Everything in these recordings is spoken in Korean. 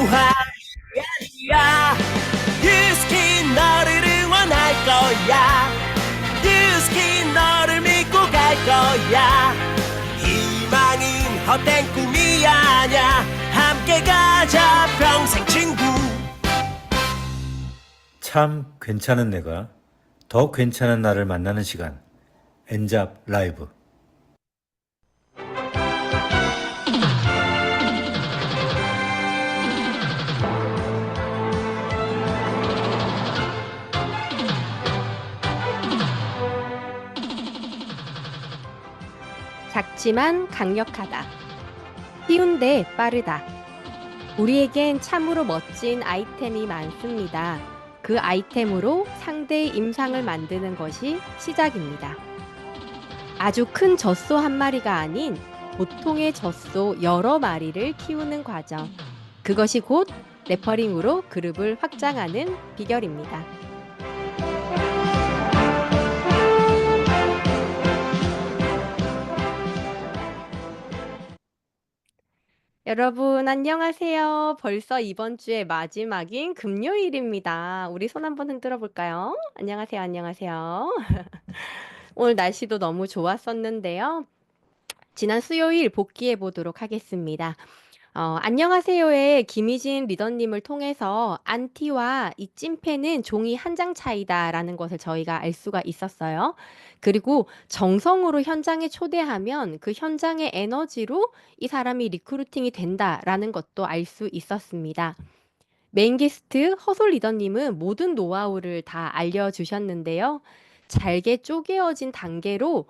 이야기야. 뉴스킨 너를 응원할 거야. 뉴스킨 너를 믿고 갈 거야. 희망은 헛된 꿈이 아냐. 함께 가자 평생 친구. 참 괜찮은 내가 더 괜찮은 나를 만나는 시간, 엔잡 라이브. 작지만 강력하다. 쉬운데 빠르다. 우리에겐 참으로 멋진 아이템이 많습니다. 그 아이템으로 상대의 임상을 만드는 것이 시작입니다. 아주 큰 젖소 한 마리가 아닌 보통의 젖소 여러 마리를 키우는 과정. 그것이 곧 레퍼링으로 그룹을 확장하는 비결입니다. 여러분, 안녕하세요. 벌써 이번 주의 마지막인 금요일입니다. 우리 손 한번 흔들어 볼까요? 안녕하세요, 안녕하세요. 오늘 날씨도 너무 좋았었는데요. 지난 수요일 복귀해 보도록 하겠습니다. 안녕하세요의 김희진 리더님을 통해서 안티와 이 찐팬은 종이 한 장 차이다라는 것을 저희가 알 수가 있었어요. 그리고 정성으로 현장에 초대하면 그 현장의 에너지로 이 사람이 리크루팅이 된다라는 것도 알 수 있었습니다. 메인 게스트 허솔 리더님은 모든 노하우를 다 알려주셨는데요. 잘게 쪼개어진 단계로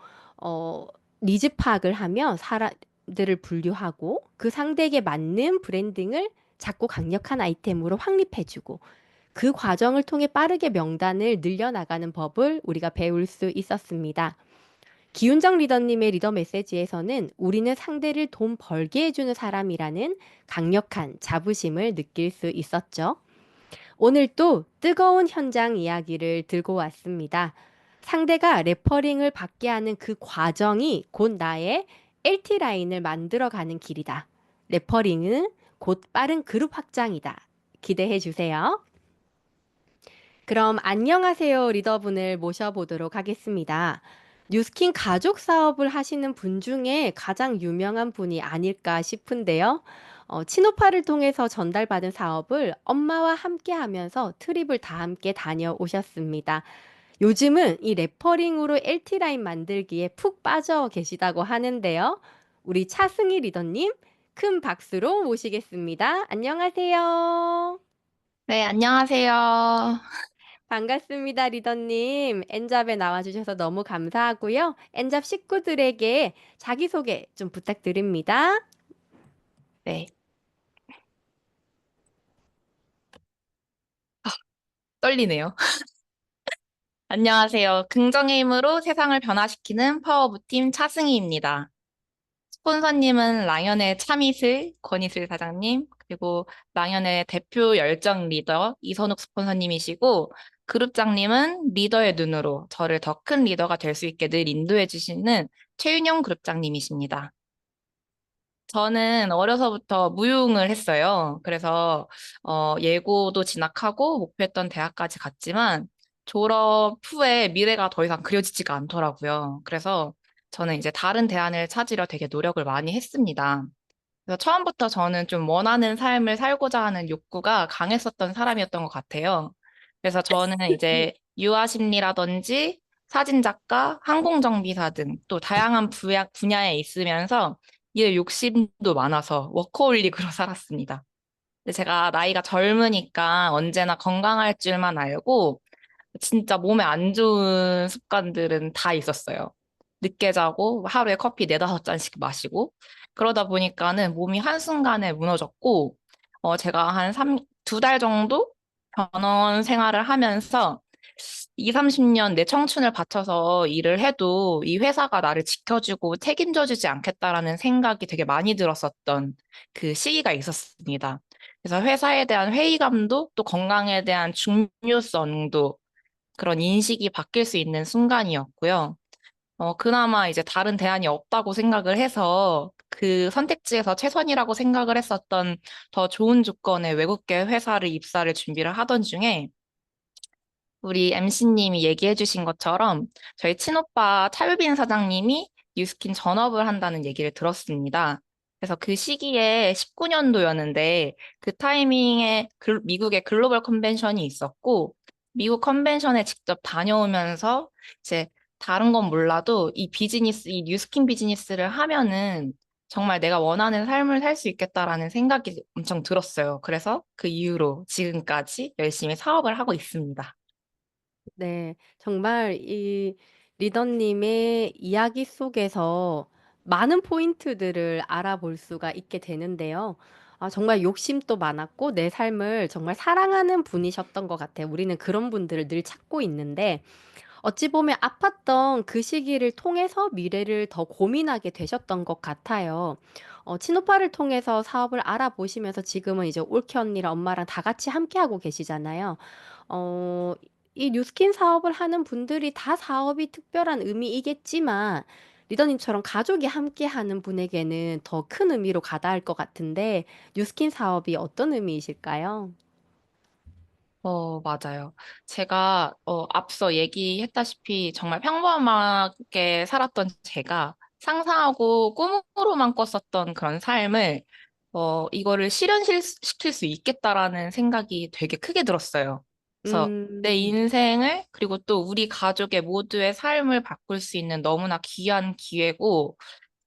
니즈 파악을 하며 사람들을 분류하고 그 상대에게 맞는 브랜딩을 작고 강력한 아이템으로 확립해주고 그 과정을 통해 빠르게 명단을 늘려나가는 법을 우리가 배울 수 있었습니다. 기훈정 리더님의 리더 메시지에서는 우리는 상대를 돈 벌게 해주는 사람이라는 강력한 자부심을 느낄 수 있었죠. 오늘 또 뜨거운 현장 이야기를 들고 왔습니다. 상대가 레퍼링을 받게 하는 그 과정이 곧 나의 LT 라인을 만들어가는 길이다. 레퍼링은 곧 빠른 그룹 확장이다. 기대해 주세요. 그럼 안녕하세요 리더분을 모셔보도록 하겠습니다. 뉴스킨 가족 사업을 하시는 분 중에 가장 유명한 분이 아닐까 싶은데요. 친오파를 통해서 전달받은 사업을 엄마와 함께 하면서 트립을 다 함께 다녀오셨습니다. 요즘은 이 레퍼링으로 LT 라인 만들기에 푹 빠져 계시다고 하는데요. 우리 차승희 리더님 큰 박수로 모시겠습니다. 안녕하세요. 네, 안녕하세요. 반갑습니다, 리더님. 엔잡에 나와주셔서 너무 감사하고요. 엔잡 식구들에게 자기소개 좀 부탁드립니다. 네. 떨리네요. 안녕하세요. 긍정의 힘으로 세상을 변화시키는 파워부팀 차승희입니다. 스폰서님은 랑연의 참이슬, 권이슬 사장님, 그리고 랑연의 대표 열정 리더 이선욱 스폰서님이시고, 그룹장님은 리더의 눈으로 저를 더 큰 리더가 될 수 있게 늘 인도해 주시는 최윤영 그룹장님이십니다. 저는 어려서부터 무용을 했어요. 그래서 예고도 진학하고 목표했던 대학까지 갔지만 졸업 후에 미래가 더 이상 그려지지가 않더라고요. 그래서 저는 이제 다른 대안을 찾으려 되게 노력을 많이 했습니다. 그래서 처음부터 저는 좀 원하는 삶을 살고자 하는 욕구가 강했었던 사람이었던 것 같아요. 그래서 저는 이제 유아 심리라든지 사진작가, 항공정비사 등 또 다양한 분야에 있으면서 일 욕심도 많아서 워커홀릭으로 살았습니다. 근데 제가 나이가 젊으니까 언제나 건강할 줄만 알고 진짜 몸에 안 좋은 습관들은 다 있었어요. 늦게 자고 하루에 커피 네다섯 잔씩 마시고 그러다 보니까는 몸이 한순간에 무너졌고 제가 한 2달 정도 변호원 생활을 하면서 2, 30년 내 청춘을 바쳐서 일을 해도 이 회사가 나를 지켜주고 책임져주지 않겠다라는 생각이 되게 많이 들었었던 그 시기가 있었습니다. 그래서 회사에 대한 회의감도 또 건강에 대한 중요성도 그런 인식이 바뀔 수 있는 순간이었고요. 그나마 이제 다른 대안이 없다고 생각을 해서 그 선택지에서 최선이라고 생각을 했었던 더 좋은 조건의 외국계 회사를 입사를 준비를 하던 중에 우리 MC님이 얘기해 주신 것처럼 저희 친오빠 차유빈 사장님이 뉴스킨 전업을 한다는 얘기를 들었습니다. 그래서 그 시기에 19년도였는데 그 타이밍에 미국의 글로벌 컨벤션이 있었고 미국 컨벤션에 직접 다녀오면서 이제 다른 건 몰라도 이 비즈니스, 이 뉴스킨 비즈니스를 하면은 정말 내가 원하는 삶을 살 수 있겠다라는 생각이 엄청 들었어요. 그래서 그 이후로 지금까지 열심히 사업을 하고 있습니다. 네, 정말 이 리더님의 이야기 속에서 많은 포인트들을 알아볼 수가 있게 되는데요. 아, 정말 욕심도 많았고 내 삶을 정말 사랑하는 분이셨던 것 같아요. 우리는 그런 분들을 늘 찾고 있는데 어찌 보면 아팠던 그 시기를 통해서 미래를 더 고민하게 되셨던 것 같아요. 친오빠를 통해서 사업을 알아보시면서 지금은 이제 올케 언니랑 엄마랑 다 같이 함께 하고 계시잖아요. 어, 이 뉴스킨 사업을 하는 분들이 다 사업이 특별한 의미이겠지만, 리더님처럼 가족이 함께 하는 분에게는 더 큰 의미로 가다할 것 같은데, 뉴스킨 사업이 어떤 의미이실까요? 맞아요. 제가, 앞서 얘기했다시피 정말 평범하게 살았던 제가 상상하고 꿈으로만 꿨었던 그런 삶을, 이거를 실현시킬 수 있겠다라는 생각이 되게 크게 들었어요. 그래서 내 음, 인생을, 그리고 또 우리 가족의 모두의 삶을 바꿀 수 있는 너무나 귀한 기회고,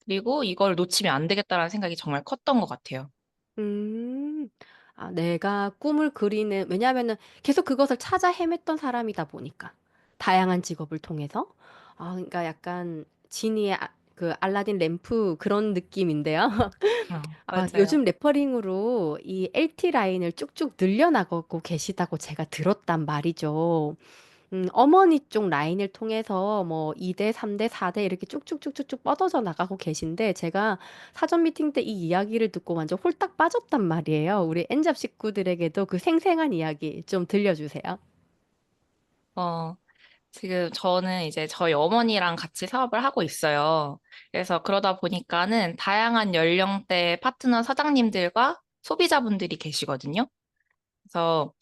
그리고 이걸 놓치면 안 되겠다라는 생각이 정말 컸던 것 같아요. 음, 아, 내가 꿈을 그리는, 왜냐하면은 계속 그것을 찾아 헤맸던 사람이다 보니까, 다양한 직업을 통해서. 아, 그러니까 약간 지니의 그 알라딘 램프 그런 느낌인데요. 아, 맞아요. 요즘 레퍼링으로 이 LT 라인을 쭉쭉 늘려나가고 계시다고 제가 들었단 말이죠. 어머니 쪽 라인을 통해서 뭐 2대, 3대, 4대 이렇게 쭉쭉쭉쭉쭉 뻗어져 나가고 계신데 제가 사전 미팅 때 이 이야기를 듣고 완전 홀딱 빠졌단 말이에요. 우리 엔잡 식구들에게도 그 생생한 이야기 좀 들려주세요. 어, 지금 저는 이제 저희 어머니랑 같이 사업을 하고 있어요. 그래서 그러다 보니까는 다양한 연령대 파트너 사장님들과 소비자분들이 계시거든요. 그래서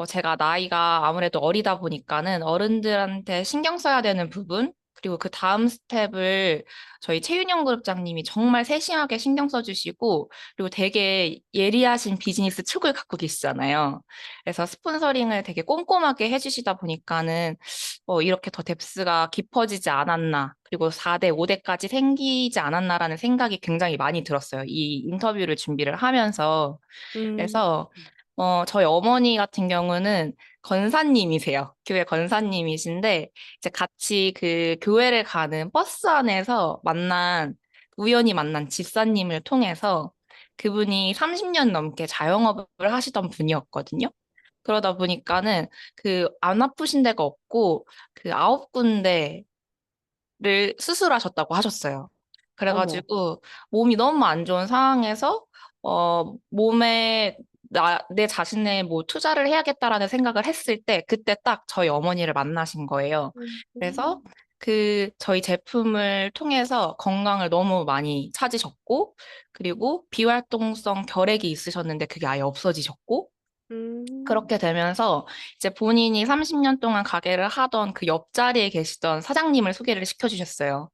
제가 나이가 아무래도 어리다 보니까는 어른들한테 신경 써야 되는 부분, 그리고 그 다음 스텝을 저희 최윤영 그룹장님이 정말 세심하게 신경 써주시고, 그리고 되게 예리하신 비즈니스 촉을 갖고 계시잖아요. 그래서 스폰서링을 되게 꼼꼼하게 해주시다 보니까는 이렇게 더 뎁스가 깊어지지 않았나, 그리고 4대, 5대까지 생기지 않았나라는 생각이 굉장히 많이 들었어요. 이 인터뷰를 준비를 하면서. 음, 그래서 저희 어머니 같은 경우는 권사님이세요. 교회 권사님이신데, 이제 같이 그 교회를 가는 버스 안에서 우연히 만난 집사님을 통해서 그분이 30년 넘게 자영업을 하시던 분이었거든요. 그러다 보니까는 그 안 아프신 데가 없고 그 9군데 를 수술하셨다고 하셨어요. 어머, 그래가지고 몸이 너무 안 좋은 상황에서 몸에 내 자신의 뭐 투자를 해야겠다라는 생각을 했을 때 그때 딱 저희 어머니를 만나신 거예요. 그래서 음, 그 저희 제품을 통해서 건강을 너무 많이 찾으셨고 그리고 비활동성 결핵이 있으셨는데 그게 아예 없어지셨고 음, 그렇게 되면서 이제 본인이 30년 동안 가게를 하던 그 옆자리에 계시던 사장님을 소개를 시켜주셨어요.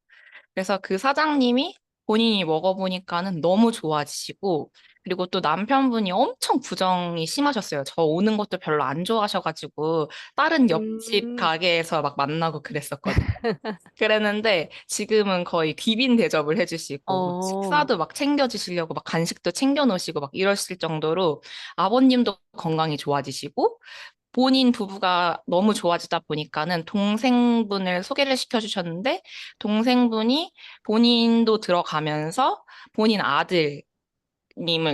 그래서 그 사장님이 본인이 먹어보니까는 너무 좋아지시고, 그리고 또 남편분이 엄청 부정이 심하셨어요. 저 오는 것도 별로 안 좋아하셔가지고, 다른 옆집 음, 가게에서 막 만나고 그랬었거든요. 그랬는데 지금은 거의 귀빈 대접을 해주시고 막 어, 식사도 막 챙겨주시려고 막 간식도 챙겨놓으시고 막 이러실 정도로 아버님도 건강이 좋아지시고 본인 부부가 너무 좋아지다 보니까는 동생분을 소개를 시켜주셨는데 동생분이 본인도 들어가면서 본인 아들님을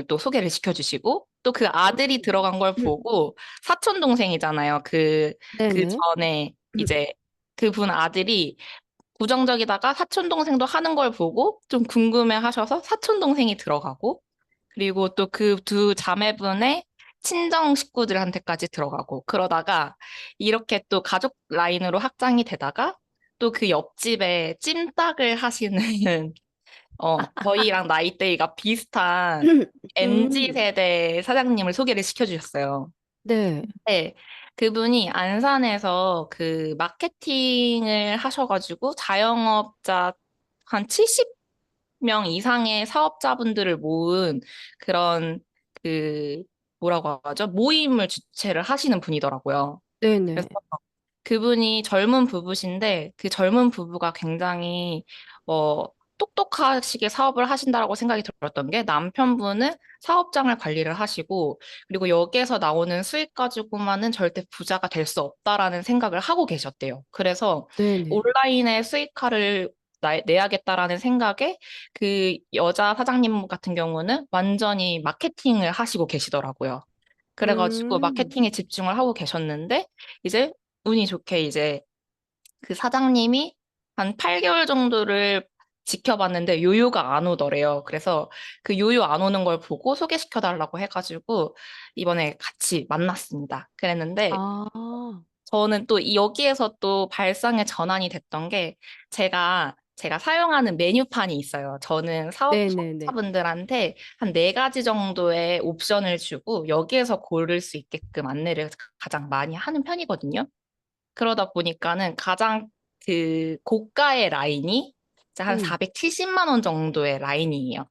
또 소개를 시켜주시고 또 그 아들이 들어간 걸 보고 사촌 동생이잖아요. 그 네네. 전에 이제 그분 아들이 부정적이다가 사촌 동생도 하는 걸 보고 좀 궁금해 하셔서 사촌 동생이 들어가고 그리고 또 그 두 자매분의 친정 식구들한테까지 들어가고 그러다가 이렇게 또 가족 라인으로 확장이 되다가 또 그 옆집에 찜닭을 하시는 저희랑 나이대가 비슷한 MZ 음, 세대 사장님을 소개를 시켜주셨어요. 네, 네, 그분이 안산에서 그 마케팅을 하셔가지고 자영업자 한 70명 이상의 사업자분들을 모은 그런 그 뭐라고 하죠? 모임을 주최를 하시는 분이더라고요. 그래서 네네. 그분이 젊은 부부신데 그 젊은 부부가 굉장히 어, 똑똑하시게 사업을 하신다라고 생각이 들었던 게 남편분은 사업장을 관리를 하시고 그리고 여기에서 나오는 수익 가지고만은 절대 부자가 될 수 없다라는 생각을 하고 계셨대요. 그래서 네네. 온라인에 수익화를 내야겠다라는 생각에 그 여자 사장님 같은 경우는 완전히 마케팅을 하시고 계시더라고요. 그래가지고 음, 마케팅에 집중을 하고 계셨는데 이제 운이 좋게 이제 그 사장님이 한 8개월 정도를 지켜봤는데 요요가 안 오더래요. 그래서 그 요요 안 오는 걸 보고 소개시켜달라고 해가지고 이번에 같이 만났습니다. 그랬는데 아, 저는 또 여기에서 또 발상의 전환이 됐던 게 제가 사용하는 메뉴판이 있어요. 저는 네네네. 사업자분들한테 한 네 가지 정도의 옵션을 주고 여기에서 고를 수 있게끔 안내를 가장 많이 하는 편이거든요. 그러다 보니까는 가장 그 고가의 라인이 이제 한 음, 470만 원 정도의 라인이에요.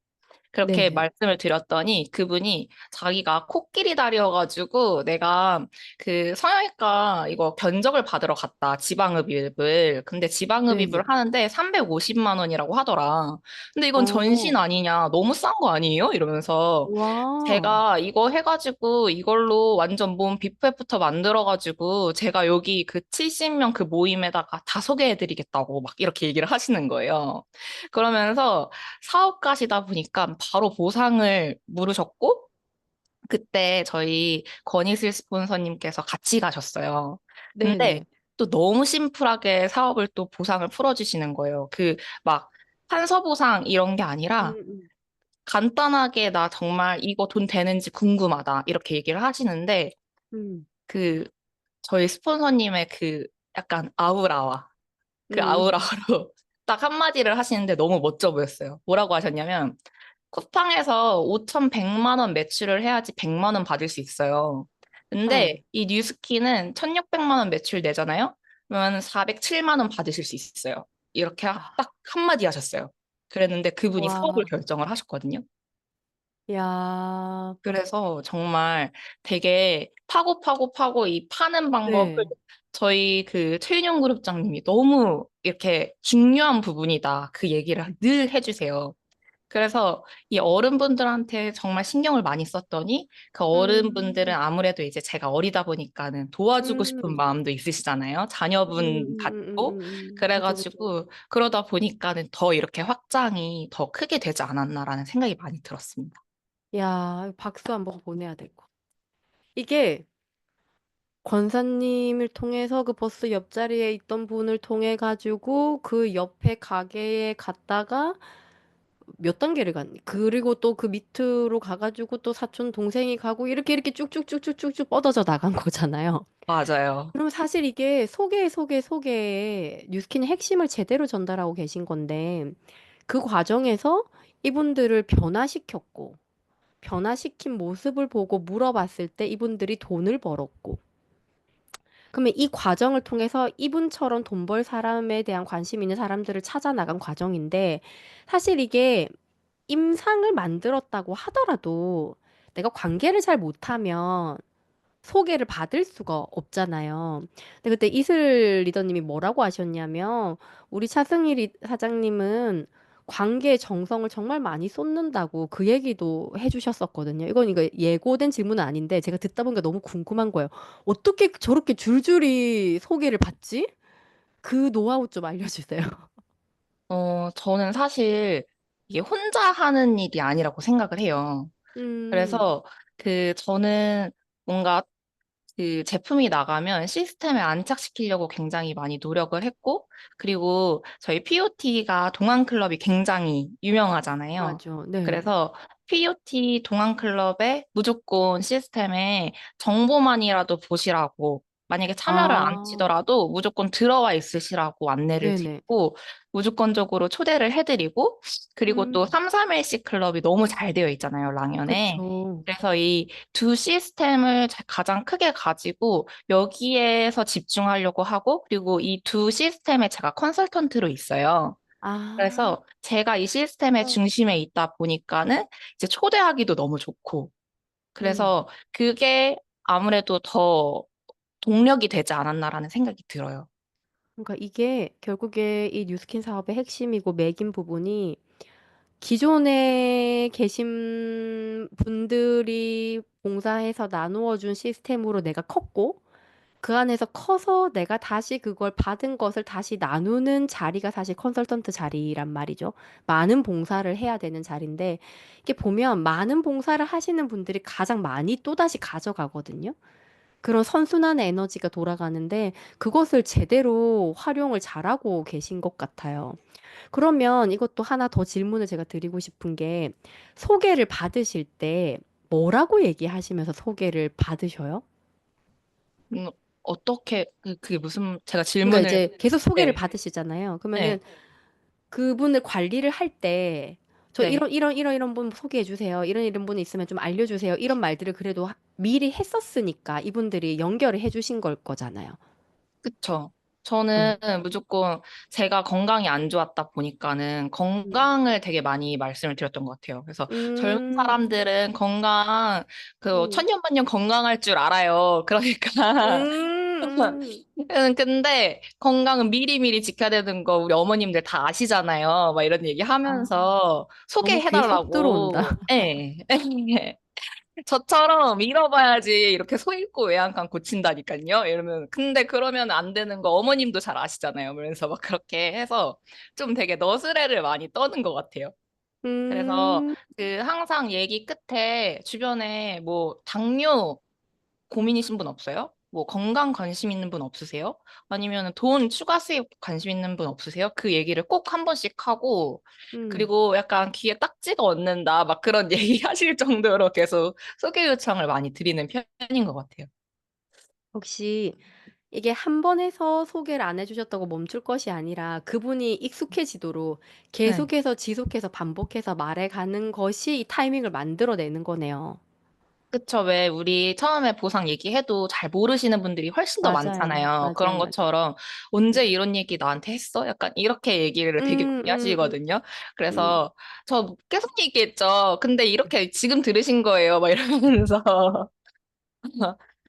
그렇게 네네. 말씀을 드렸더니 그분이 자기가 코끼리 다리여가지고 내가 그 성형외과 이거 견적을 받으러 갔다. 지방흡입을. 근데 지방흡입을 네네. 하는데 350만 원이라고 하더라. 근데 이건 전신 어, 아니냐. 너무 싼 거 아니에요? 이러면서 와, 제가 이거 해가지고 이걸로 완전 몸 비프애프터 만들어가지고 제가 여기 그 70명 그 모임에다가 다 소개해드리겠다고 막 이렇게 얘기를 하시는 거예요. 그러면서 사업가시다 보니까 바로 보상을 물으셨고, 그때 저희 권희슬 스폰서님께서 같이 가셨어요. 근데 네네. 또 너무 심플하게 사업을 또 보상을 풀어주시는 거예요. 그 막 판서 보상 이런 게 아니라 음, 간단하게 나 정말 이거 돈 되는지 궁금하다 이렇게 얘기를 하시는데 음, 그 저희 스폰서님의 그 약간 아우라와 그 음. 아우라로 딱 한마디를 하시는데 너무 멋져 보였어요. 뭐라고 하셨냐면 쿠팡에서 5,100만 원 매출을 해야지 100만 원 받을 수 있어요. 근데 어, 이 뉴스키는 1,600만 원 매출 내잖아요? 그러면 407만 원 받으실 수 있어요. 이렇게 아, 딱 한마디 하셨어요. 그랬는데 그분이 사업을 와, 결정을 하셨거든요. 야, 그래서 정말 되게 파고 이 파는 방법을 네. 저희 그 최윤영 그룹장님이 너무 이렇게 중요한 부분이다. 그 얘기를 늘 해주세요. 그래서 이 어른분들한테 정말 신경을 많이 썼더니 그 어른분들은 음, 아무래도 이제 제가 어리다 보니까는 도와주고 싶은 음, 마음도 있으시잖아요. 자녀분 같고. 그죠, 그죠. 그래가지고 그러다 보니까는 더 이렇게 확장이 더 크게 되지 않았나라는 생각이 많이 들었습니다. 야, 박수 한번 보내야 될 거. 이게 권사님을 통해서 그 버스 옆자리에 있던 분을 통해 가지고 그 옆에 가게에 갔다가 몇 단계를 갔니? 그리고 또 그 밑으로 가가지고 또 사촌 동생이 가고 이렇게 쭉쭉쭉쭉쭉쭉 뻗어져 나간 거잖아요. 맞아요. 그럼 사실 이게 소개에 뉴스킨의 핵심을 제대로 전달하고 계신 건데 그 과정에서 이분들을 변화시켰고 변화시킨 모습을 보고 물어봤을 때 이분들이 돈을 벌었고 그러면 이 과정을 통해서 이분처럼 돈 벌 사람에 대한 관심 있는 사람들을 찾아 나간 과정인데 사실 이게 임상을 만들었다고 하더라도 내가 관계를 잘 못하면 소개를 받을 수가 없잖아요. 근데 그때 이슬 리더님이 뭐라고 하셨냐면 우리 사장님은 관계의 정성을 정말 많이 쏟는다고 그 얘기도 해주셨었거든요. 이건 이거 예고된 질문은 아닌데 제가 듣다 보니까 너무 궁금한 거예요. 어떻게 저렇게 줄줄이 소개를 받지? 그 노하우 좀 알려주세요. 저는 사실 이게 혼자 하는 일이 아니라고 생각을 해요. 음, 그래서 저는 뭔가 그 제품이 나가면 시스템에 안착시키려고 굉장히 많이 노력을 했고, 그리고 저희 POT가 동안클럽이 굉장히 유명하잖아요. 맞아. 네. 그래서 POT 동안클럽에 무조건 시스템에 정보만이라도 보시라고 만약에 참여를 안 아, 하시더라도 무조건 들어와 있으시라고 안내를 네네. 드리고, 무조건적으로 초대를 해드리고, 그리고 또 음, 3, 3일씩 클럽이 너무 잘 되어 있잖아요, 랑연에. 그쵸. 그래서 이 두 시스템을 가장 크게 가지고 여기에서 집중하려고 하고, 그리고 이 두 시스템에 제가 컨설턴트로 있어요. 아, 그래서 제가 이 시스템의 중심에 있다 보니까는 이제 초대하기도 너무 좋고, 음. 그래서 그게 아무래도 더 동력이 되지 않았나라는 생각이 들어요. 그러니까 이게 결국에 이 뉴스킨 사업의 핵심이고 맥인 부분이 기존에 계신 분들이 봉사해서 나누어 준 시스템으로 내가 컸고 그 안에서 커서 내가 다시 그걸 받은 것을 다시 나누는 자리가 사실 컨설턴트 자리란 말이죠. 많은 봉사를 해야 되는 자리인데 이게 보면 많은 봉사를 하시는 분들이 가장 많이 또다시 가져가거든요. 그런 선순환의 에너지가 돌아가는데 그것을 제대로 활용을 잘하고 계신 것 같아요. 그러면 이것도 하나 더 질문을 제가 드리고 싶은 게 소개를 받으실 때 뭐라고 얘기하시면서 소개를 받으셔요? 음, 어떻게, 그게 무슨, 제가 그러니까 질문을, 이제 계속 소개를 네, 받으시잖아요. 그러면은 네, 그분을 관리를 할 때 저 네. 이런 분 소개해 주세요. 이런 분이 있으면 좀 알려주세요. 이런 말들을 그래도 미리 했었으니까 이분들이 연결을 해주신 걸 거잖아요. 그쵸. 응. 저는 무조건 제가 건강이 안 좋았다 보니까는 음, 건강을 되게 많이 말씀을 드렸던 것 같아요. 그래서 젊은 음, 사람들은 건강, 음, 천년만년 건강할 줄 알아요. 그러니까. 음. 근데 건강은 미리미리 지켜야 되는 거 우리 어머님들 다 아시잖아요. 막 이런 얘기 아, 하면서 너무 귀에 쏙 들어온다. 소개해달라고. 예. 저처럼 잃어봐야지 이렇게 소 잃고 외양간 고친다니까요. 이러면 근데 그러면 안 되는 거 어머님도 잘 아시잖아요. 그래서 막 그렇게 해서 좀 되게 너스레를 많이 떠는 것 같아요. 그래서 음, 항상 얘기 끝에 주변에 뭐 당뇨 고민이신 분 없어요? 뭐 건강 관심 있는 분 없으세요? 아니면 돈 추가 수입 관심 있는 분 없으세요? 그 얘기를 꼭 한 번씩 하고, 음. 그리고 약간 귀에 딱지가 얻는다 막 그런 얘기 하실 정도로 계속 소개 요청을 많이 드리는 편인 것 같아요. 혹시 이게 한 번 해서 소개를 안 해주셨다고 멈출 것이 아니라 그분이 익숙해지도록 네. 계속해서 지속해서 반복해서 말해가는 것이 이 타이밍을 만들어내는 거네요. 그쵸. 왜 우리 처음에 보상 얘기해도 잘 모르시는 분들이 훨씬 더 맞아요. 많잖아요. 맞아요. 그런 맞아요. 것처럼 언제 이런 얘기 나한테 했어? 약간 이렇게 얘기를 되게 음, 많이 음, 음, 하시거든요. 음. 그래서 저 계속 얘기했죠. 근데 이렇게 지금 들으신 거예요. 막 이러면서.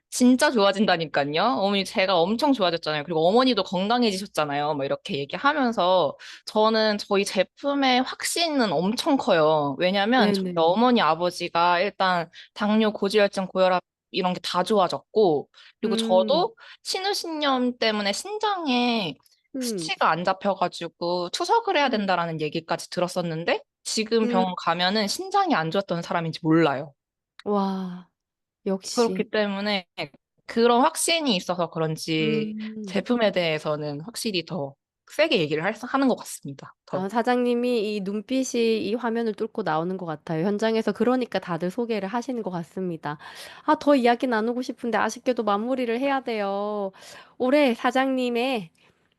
진짜 좋아진다니까요. 어머니 제가 엄청 좋아졌잖아요. 그리고 어머니도 건강해지셨잖아요. 뭐 이렇게 얘기하면서 저는 저희 제품의 확신은 엄청 커요. 왜냐면 저희 네네. 어머니 아버지가 일단 당뇨, 고지혈증, 고혈압 이런 게 다 좋아졌고, 그리고 음, 저도 신우신염 때문에 신장에 음, 수치가 안 잡혀가지고 투석을 해야 음, 된다라는 얘기까지 들었었는데 지금 음. 병원 가면은 신장이 안 좋았던 사람인지 몰라요. 와, 역시. 그렇기 때문에 그런 확신이 있어서 그런지 음. 제품에 대해서는 확실히 더 세게 얘기를 하는 것 같습니다. 더. 사장님이 이 눈빛이 이 화면을 뚫고 나오는 것 같아요. 현장에서 그러니까 다들 소개를 하시는 것 같습니다. 더 이야기 나누고 싶은데 아쉽게도 마무리를 해야 돼요. 올해 사장님의,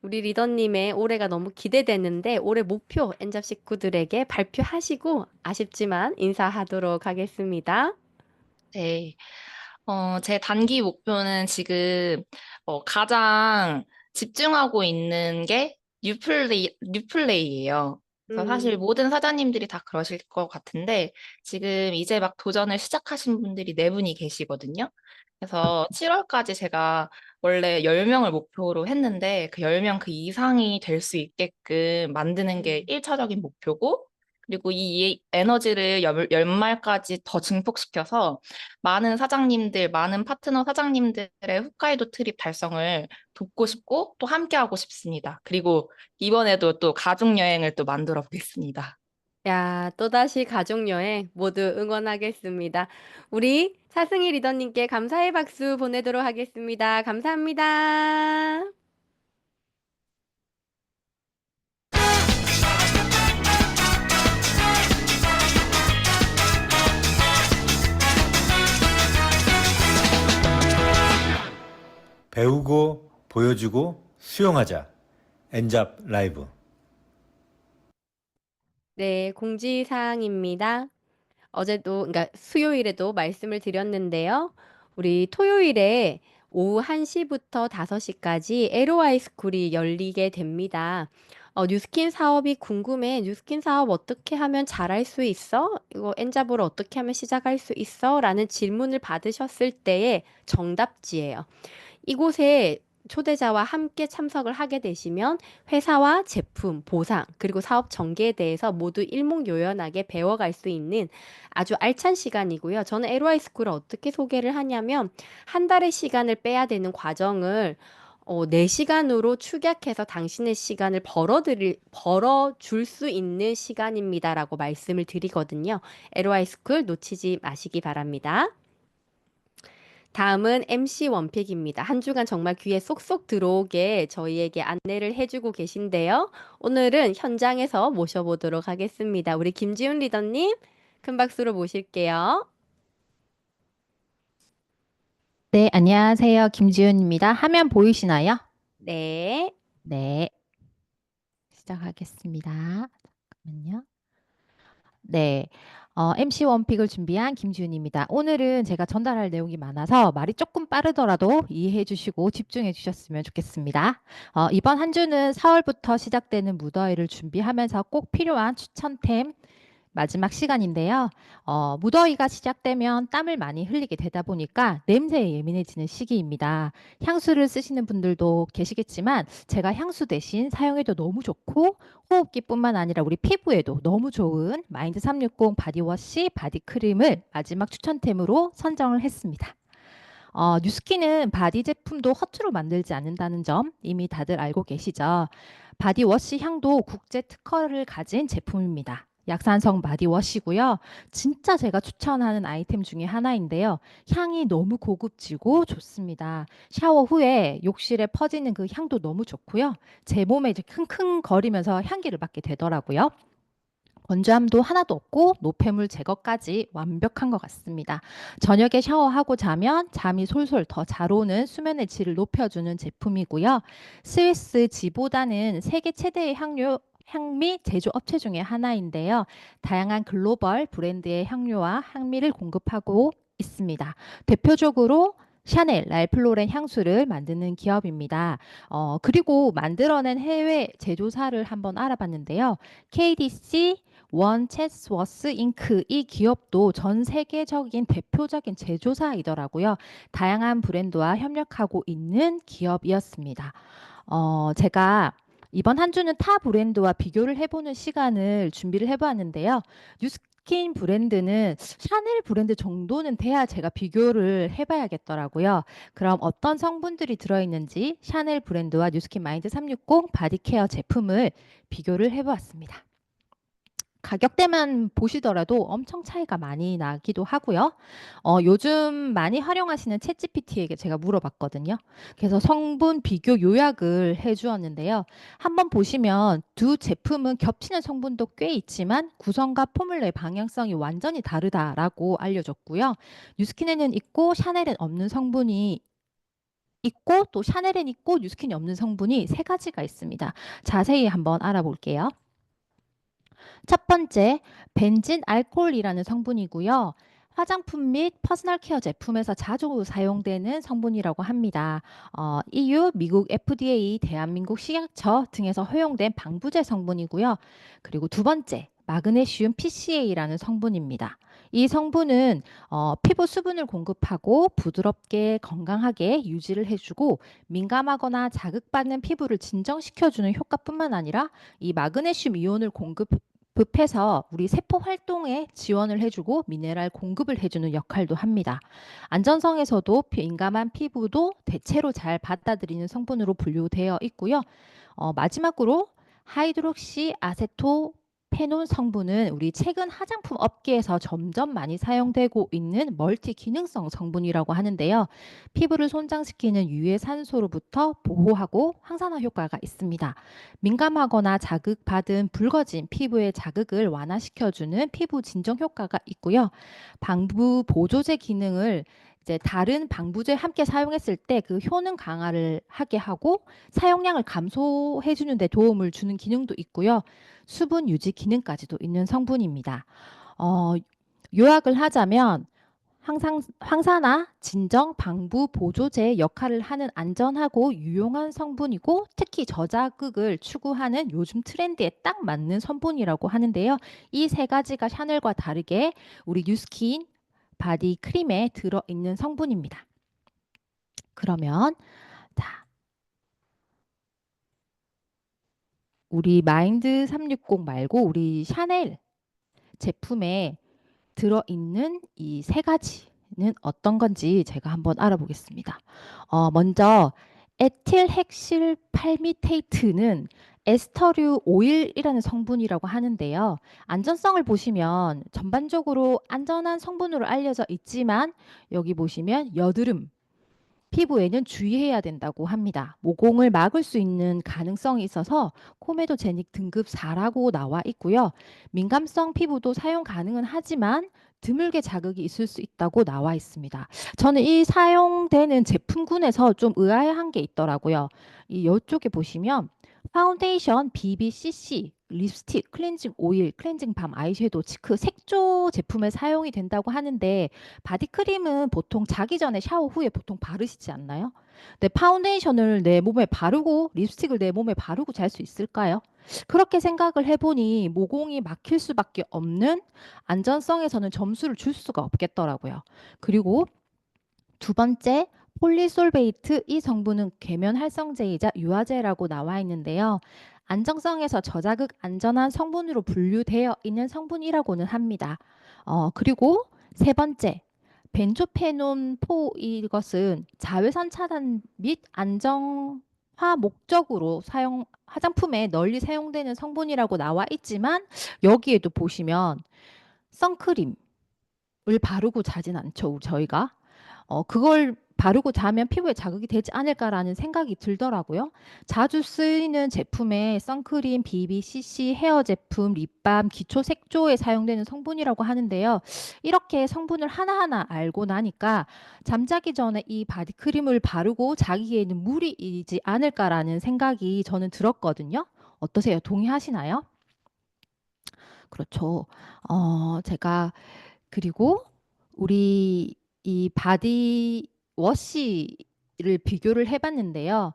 우리 리더님의 올해가 너무 기대되는데 올해 목표 엔잡 식구들에게 발표하시고 아쉽지만 인사하도록 하겠습니다. 네. 제 단기 목표는 지금 가장 집중하고 있는 게 뉴플레이예요. 그래서 사실 음, 모든 사장님들이 다 그러실 것 같은데 지금 이제 막 도전을 시작하신 분들이 네 분이 계시거든요. 그래서 7월까지 제가 원래 10명을 목표로 했는데 그 10명 그 이상이 될 수 있게끔 만드는 게 음, 1차적인 목표고, 그리고 이 에너지를 연말까지 더 증폭시켜서 많은 사장님들, 많은 파트너 사장님들의 홋카이도 트립 달성을 돕고 싶고 또 함께하고 싶습니다. 그리고 이번에도 또 가족 여행을 또 만들어 보겠습니다. 야, 또다시 가족여행 모두 응원하겠습니다. 우리 차승희 리더님께 감사의 박수 보내도록 하겠습니다. 감사합니다. 배우고 보여주고 수용하자. 엔잡 라이브. 네, 공지사항입니다. 어제도, 그러니까 수요일에도 말씀을 드렸는데요. 우리 토요일에 오후 1시부터 5시까지 LOI 스쿨이 열리게 됩니다. 뉴스킨 사업이 궁금해. 뉴스킨 사업 어떻게 하면 잘할 수 있어? 이거 엔잡으로 어떻게 하면 시작할 수 있어? 라는 질문을 받으셨을 때의 정답지예요. 이곳에 초대자와 함께 참석을 하게 되시면 회사와 제품, 보상, 그리고 사업 전개에 대해서 모두 일목요연하게 배워갈 수 있는 아주 알찬 시간이고요. 저는 LOI 스쿨을 어떻게 소개를 하냐면 한 달의 시간을 빼야 되는 과정을 4시간으로 축약해서 당신의 시간을 벌어줄 수 있는 시간입니다라고 말씀을 드리거든요. LOI 스쿨 놓치지 마시기 바랍니다. 다음은 MC 원픽입니다. 한 주간 정말 귀에 쏙쏙 들어오게 저희에게 안내를 해주고 계신데요. 오늘은 현장에서 모셔보도록 하겠습니다. 우리 김지훈 리더님, 큰 박수로 모실게요. 네, 안녕하세요. 김지윤입니다. 화면 보이시나요? 네. 네, 시작하겠습니다. 잠깐만요. 네, MC 원픽을 준비한 김지윤입니다. 오늘은 제가 전달할 내용이 많아서 말이 조금 빠르더라도 이해해 주시고 집중해 주셨으면 좋겠습니다. 이번 한 주는 4월부터 시작되는 무더위를 준비하면서 꼭 필요한 추천템 마지막 시간인데요. 무더위가 시작되면 땀을 많이 흘리게 되다 보니까 냄새에 예민해지는 시기입니다. 향수를 쓰시는 분들도 계시겠지만 제가 향수 대신 사용해도 너무 좋고 호흡기뿐만 아니라 우리 피부에도 너무 좋은 마인드 360 바디워시 바디크림을 마지막 추천템으로 선정을 했습니다. 뉴스킨은 바디 제품도 허투루 만들지 않는다는 점 이미 다들 알고 계시죠? 바디워시 향도 국제 특허를 가진 제품입니다. 약산성 바디워시고요. 진짜 제가 추천하는 아이템 중에 하나인데요. 향이 너무 고급지고 좋습니다. 샤워 후에 욕실에 퍼지는 그 향도 너무 좋고요. 제 몸에 이제 킁킁거리면서 향기를 맡게 되더라고요. 건조함도 하나도 없고 노폐물 제거까지 완벽한 것 같습니다. 저녁에 샤워하고 자면 잠이 솔솔 더 잘 오는 수면의 질을 높여주는 제품이고요. 스위스 지보다는 세계 최대의 향미 제조업체 중에 하나인데요. 다양한 글로벌 브랜드의 향료와 향미를 공급하고 있습니다. 대표적으로 샤넬, 랄프로렌 향수를 만드는 기업입니다. 그리고 만들어낸 해외 제조사를 한번 알아봤는데요. KDC 원 체스워스 잉크 이 기업도 전 세계적인 대표적인 제조사이더라고요. 다양한 브랜드와 협력하고 있는 기업이었습니다. 제가 이번 한 주는 타 브랜드와 비교를 해보는 시간을 준비를 해보았는데요. 뉴스킨 브랜드는 샤넬 브랜드 정도는 돼야 제가 비교를 해봐야겠더라고요. 그럼 어떤 성분들이 들어있는지 샤넬 브랜드와 뉴스킨 마인드 360 바디케어 제품을 비교를 해보았습니다. 가격대만 보시더라도 엄청 차이가 많이 나기도 하고요. 요즘 많이 활용하시는 챗GPT에게 제가 물어봤거든요. 그래서 성분 비교 요약을 해주었는데요. 한번 보시면 두 제품은 겹치는 성분도 꽤 있지만 구성과 포뮬러의 방향성이 완전히 다르다라고 알려줬고요. 뉴스킨에는 있고 샤넬엔 없는 성분이 있고 또 샤넬엔 있고 뉴스킨이 없는 성분이 3가지가 있습니다. 자세히 한번 알아볼게요. 첫 번째, 벤진 알코올이라는 성분이고요. 화장품 및 퍼스널 케어 제품에서 자주 사용되는 성분이라고 합니다. EU, 미국 FDA, 대한민국 식약처 등에서 허용된 방부제 성분이고요. 그리고 두 번째, 마그네슘 PCA라는 성분입니다. 이 성분은 피부 수분을 공급하고 부드럽게 건강하게 유지를 해주고 민감하거나 자극받는 피부를 진정시켜주는 효과뿐만 아니라 이 마그네슘 이온을 급해서 우리 세포 활동에 지원을 해주고 미네랄 공급을 해주는 역할도 합니다. 안전성에서도 민감한 피부도 대체로 잘 받아들이는 성분으로 분류되어 있고요. 마지막으로 하이드록시 아세토 페논 성분은 우리 최근 화장품 업계에서 점점 많이 사용되고 있는 멀티 기능성 성분이라고 하는데요. 피부를 손상시키는 유해 산소로부터 보호하고 항산화 효과가 있습니다. 민감하거나 자극받은 붉어진 피부의 자극을 완화시켜주는 피부 진정 효과가 있고요. 방부 보조제 기능을 이제 다른 방부제 함께 사용했을 때 그 효능 강화를 하게 하고 사용량을 감소해 주는 데 도움을 주는 기능도 있고요. 수분 유지 기능까지도 있는 성분입니다. 요약을 하자면 황사나 진정, 방부, 보조제 역할을 하는 안전하고 유용한 성분이고 특히 저자극을 추구하는 요즘 트렌드에 딱 맞는 성분이라고 하는데요. 이 세 가지가 샤넬과 다르게 우리 뉴스킨 바디 크림에 들어있는 성분입니다. 그러면 자, 우리 마인드 360 말고 우리 샤넬 제품에 들어있는 이 세 가지는 어떤 건지 제가 한번 알아보겠습니다. 먼저 에틸핵실 팔미테이트는 에스터류 오일이라는 성분이라고 하는데요. 안전성을 보시면 전반적으로 안전한 성분으로 알려져 있지만 여기 보시면 여드름, 피부에는 주의해야 된다고 합니다. 모공을 막을 수 있는 가능성이 있어서 코메도제닉 등급 4라고 나와 있고요. 민감성 피부도 사용 가능은 하지만 드물게 자극이 있을 수 있다고 나와 있습니다. 저는 이 사용되는 제품군에서 좀 의아한 게 있더라고요. 이쪽에 보시면 파운데이션, BBCC, 립스틱, 클렌징 오일, 클렌징 밤, 아이섀도우, 치크, 색조 제품에 사용이 된다고 하는데 바디크림은 보통 자기 전에 샤워 후에 보통 바르시지 않나요? 근데 파운데이션을 내 몸에 바르고 립스틱을 내 몸에 바르고 잘 수 있을까요? 그렇게 생각을 해보니 모공이 막힐 수밖에 없는 안전성에서는 점수를 줄 수가 없겠더라고요. 그리고 두 번째, 폴리솔베이트 이 성분은 계면 활성제이자 유화제라고 나와 있는데요. 안정성에서 저자극 안전한 성분으로 분류되어 있는 성분이라고는 합니다. 그리고 세 번째, 벤조페논4 이것은 자외선 차단 및 안정화 목적으로 화장품에 널리 사용되는 성분이라고 나와 있지만 여기에도 보시면 선크림을 바르고 자진 않죠, 저희가. 그걸 바르고 자면 피부에 자극이 되지 않을까라는 생각이 들더라고요. 자주 쓰이는 제품에 선크림, BBCC, 헤어 제품, 립밤, 기초 색조에 사용되는 성분이라고 하는데요. 이렇게 성분을 하나하나 알고 나니까 잠자기 전에 이 바디크림을 바르고 자기에는 무리이지 않을까라는 생각이 저는 들었거든요. 어떠세요? 동의하시나요? 그렇죠. 제가 그리고 우리 이 바디워시를 비교를 해봤는데요.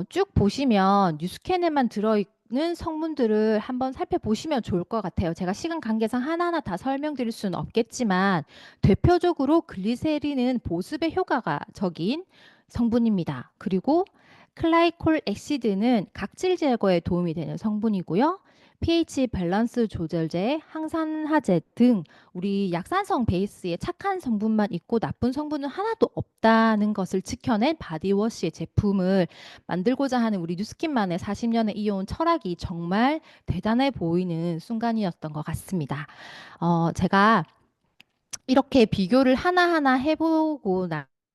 쭉 보시면 뉴스캔에만 들어있는 성분들을 한번 살펴보시면 좋을 것 같아요. 제가 시간 관계상 하나하나 다 설명드릴 수는 없겠지만 대표적으로 글리세린은 보습에 효과가 적인 성분입니다. 그리고 클라이콜 엑시드는 각질 제거에 도움이 되는 성분이고요. pH 밸런스 조절제, 항산화제 등 우리 약산성 베이스의 착한 성분만 있고 나쁜 성분은 하나도 없다는 것을 지켜낸 바디워시의 제품을 만들고자 하는 우리 뉴스킨만의 40년의 이어온 철학이 정말 대단해 보이는 순간이었던 것 같습니다. 제가 이렇게 비교를 하나하나 해보고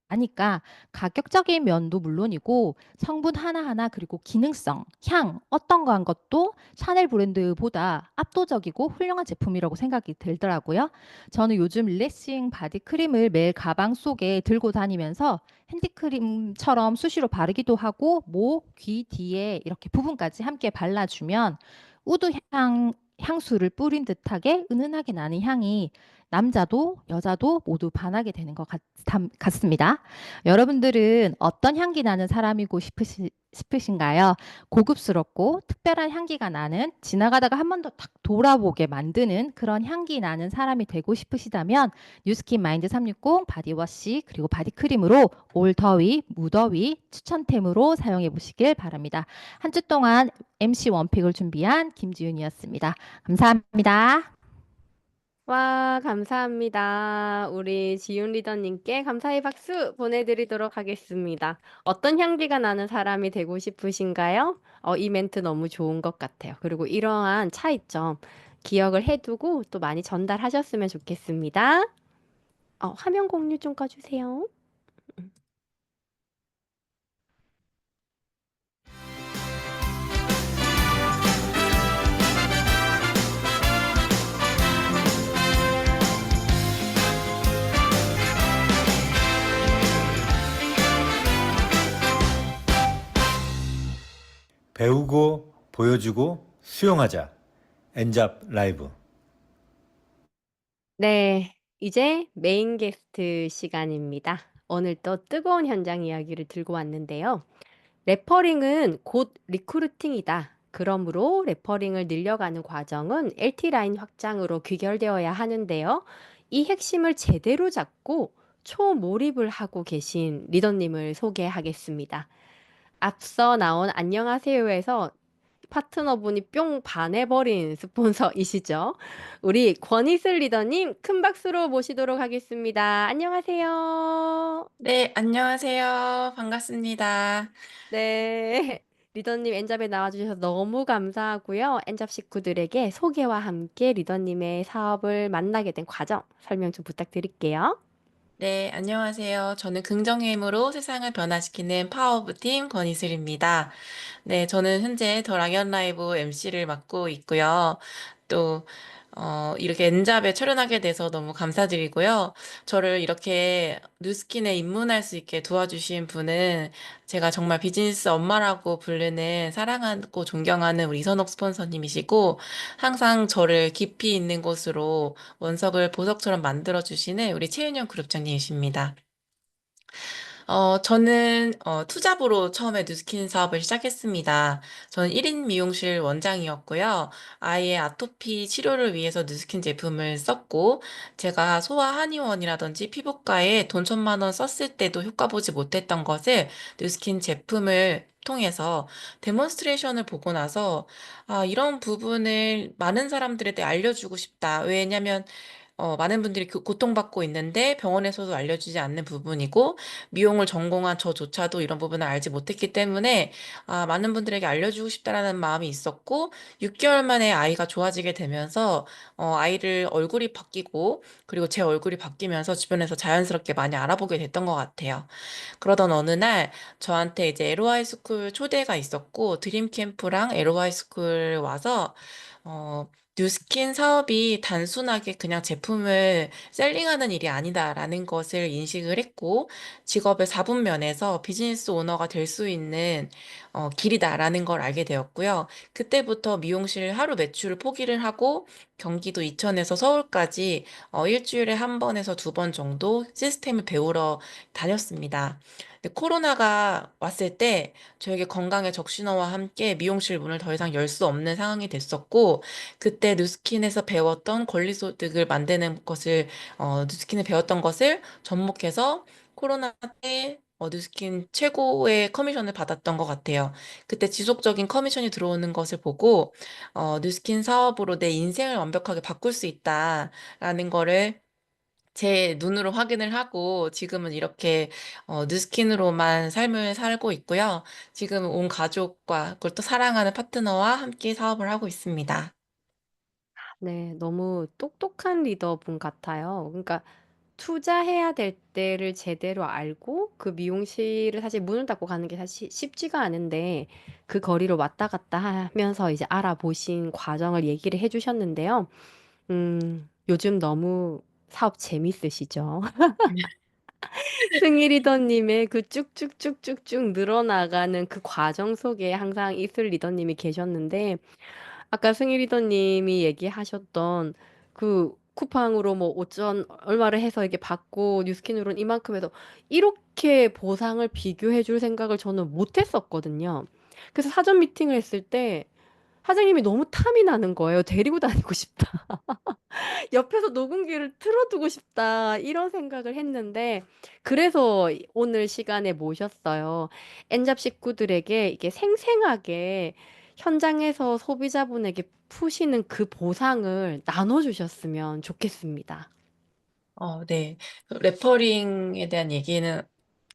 나니까 가격적인 면도 물론이고 성분 하나하나 그리고 기능성, 향 어떤 거 한 것도 샤넬 브랜드보다 압도적이고 훌륭한 제품이라고 생각이 들더라고요. 저는 요즘 릴렉싱 바디 크림을 매일 가방 속에 들고 다니면서 핸드크림처럼 수시로 바르기도 하고 목, 귀 뒤에 이렇게 부분까지 함께 발라주면 우드 향수를 뿌린 듯하게 은은하게 나는 향이 남자도 여자도 모두 반하게 되는 것 같습니다. 여러분들은 어떤 향기 나는 사람이고 싶으신가요? 고급스럽고 특별한 향기가 나는 지나가다가 한 번 더 탁 돌아보게 만드는 그런 향기 나는 사람이 되고 싶으시다면 뉴스킨 마인드 360 바디워시 그리고 바디크림으로 올 더위, 무더위 추천템으로 사용해 보시길 바랍니다. 한 주 동안 MC 원픽을 준비한 김지윤이었습니다. 감사합니다. 와, 감사합니다. 우리 지윤 리더님께 감사의 박수 보내드리도록 하겠습니다. 어떤 향기가 나는 사람이 되고 싶으신가요? 이 멘트 너무 좋은 것 같아요. 그리고 이러한 차이점 기억을 해두고 또 많이 전달하셨으면 좋겠습니다. 화면 공유 좀 꺼주세요. 배우고 보여주고 수용하자. 엔잡 라이브. 네, 이제 메인 게스트 시간입니다. 오늘 또 뜨거운 현장 이야기를 들고 왔는데요. 레퍼링은 곧 리크루팅이다. 그러므로 레퍼링을 늘려가는 과정은 LT 라인 확장으로 귀결되어야 하는데요. 이 핵심을 제대로 잡고 초몰입을 하고 계신 리더님을 소개하겠습니다. 앞서 나온 안녕하세요에서 파트너분이 뿅 반해버린 스폰서이시죠. 우리 권희슬 리더님 큰 박수로 모시도록 하겠습니다. 안녕하세요. 네, 안녕하세요. 반갑습니다. 네. 리더님 엔잡에 나와주셔서 너무 감사하고요. 엔잡 식구들에게 소개와 함께 리더님의 사업을 만나게 된 과정 설명 좀 부탁드릴게요. 네, 안녕하세요. 저는 긍정의 힘으로 세상을 변화시키는 파워오브 팀 권희슬입니다. 네, 저는 현재 더 랑연 라이브 MC를 맡고 있고요. 또, 이렇게 엔잡에 출연하게 돼서 너무 감사드리고요. 저를 이렇게 뉴스킨에 입문할 수 있게 도와주신 분은 제가 정말 비즈니스 엄마라고 부르는 사랑하고 존경하는 우리 이선옥 스폰서님이시고, 항상 저를 깊이 있는 곳으로 원석을 보석처럼 만들어주시는 우리 최윤영 그룹장님이십니다. 저는 투잡으로 처음에 뉴스킨 사업을 시작했습니다. 저는 1인 미용실 원장이었고요. 아이의 아토피 치료를 위해서 뉴스킨 제품을 썼고, 제가 소아 한의원이라든지 피부과에 돈 1,000만 원 썼을 때도 효과 보지 못했던 것을 뉴스킨 제품을 통해서 데몬스트레이션을 보고 나서, 아, 이런 부분을 많은 사람들한테 알려주고 싶다. 왜냐면 많은 분들이 고통받고 있는데 병원에서도 알려주지 않는 부분이고 미용을 전공한 저조차도 이런 부분을 알지 못했기 때문에 많은 분들에게 알려주고 싶다라는 마음이 있었고 6개월 만에 아이가 좋아지게 되면서 아이를 얼굴이 바뀌고 그리고 제 얼굴이 바뀌면서 주변에서 자연스럽게 많이 알아보게 됐던 것 같아요. 그러던 어느 날 저한테 이제 LOI 스쿨 초대가 있었고 드림 캠프랑 LOI 스쿨 와서 어, 뉴스킨 사업이 단순하게 그냥 제품을 셀링하는 일이 아니다라는 것을 인식을 했고 직업의 4분면에서 비즈니스 오너가 될 수 있는 길이다라는 걸 알게 되었고요. 그때부터 미용실 하루 매출을 포기를 하고 경기도 이천에서 서울까지 일주일에 한 번에서 2번 정도 시스템을 배우러 다녔습니다. 근데 코로나가 왔을 때 저에게 건강의 적신호와 함께 미용실 문을 더 이상 열 수 없는 상황이 됐었고, 그때 뉴스킨에서 배웠던 권리소득을 만드는 것을, 뉴스킨에 배웠던 것을 접목해서 코로나 때 뉴스킨 최고의 커미션을 받았던 것 같아요. 그때 지속적인 커미션이 들어오는 것을 보고, 뉴스킨 사업으로 내 인생을 완벽하게 바꿀 수 있다라는 거를 제 눈으로 확인을 하고 지금은 이렇게 뉴스킨으로만 삶을 살고 있고요. 지금 온 가족과 그걸 또 사랑하는 파트너와 함께 사업을 하고 있습니다. 네, 너무 똑똑한 리더분 같아요. 그러니까 투자해야 될 때를 제대로 알고 그 미용실을 사실 문을 닫고 가는 게 사실 쉽지가 않은데 그 거리를 왔다 갔다 하면서 이제 알아보신 과정을 얘기를 해주셨는데요. 요즘 너무 사업 재밌으시죠? 승희 리더님의 그 쭉쭉쭉쭉쭉 늘어나가는 그 과정 속에 항상 이슬 리더님이 계셨는데 아까 승희 리더님이 얘기하셨던 그 쿠팡으로 뭐 5천 얼마를 해서 이게 받고 뉴스킨으로는 이만큼 해서 이렇게 보상을 비교해 줄 생각을 저는 못 했었거든요. 그래서 사전 미팅을 했을 때 사장님이 너무 탐이 나는 거예요. 데리고 다니고 싶다. 옆에서 녹음기를 틀어두고 싶다. 이런 생각을 했는데, 그래서 오늘 시간에 모셨어요. 엔잡 식구들에게 이게 생생하게 현장에서 소비자분에게 푸시는 그 보상을 나눠주셨으면 좋겠습니다. 네. 레퍼링에 대한 얘기는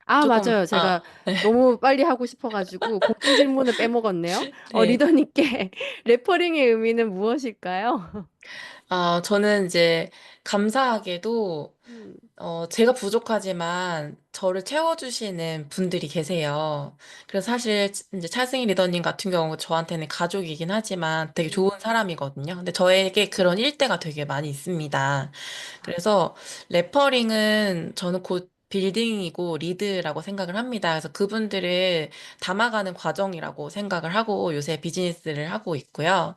아, 조금, 맞아요. 제가 너무 빨리 하고 싶어가지고 공통 질문을 빼먹었네요. 네. 리더님께 레퍼링의 의미는 무엇일까요? 저는 이제 감사하게도 음, 제가 부족하지만 저를 채워주시는 분들이 계세요. 그래서 사실 이제 차승희 리더님 같은 경우 저한테는 가족이긴 하지만 되게 좋은 사람이거든요. 근데 저에게 그런 일대가 되게 많이 있습니다. 그래서 레퍼링은 저는 곧 빌딩이고 리드라고 생각을 합니다. 그래서 그분들을 담아가는 과정이라고 생각을 하고 요새 비즈니스를 하고 있고요.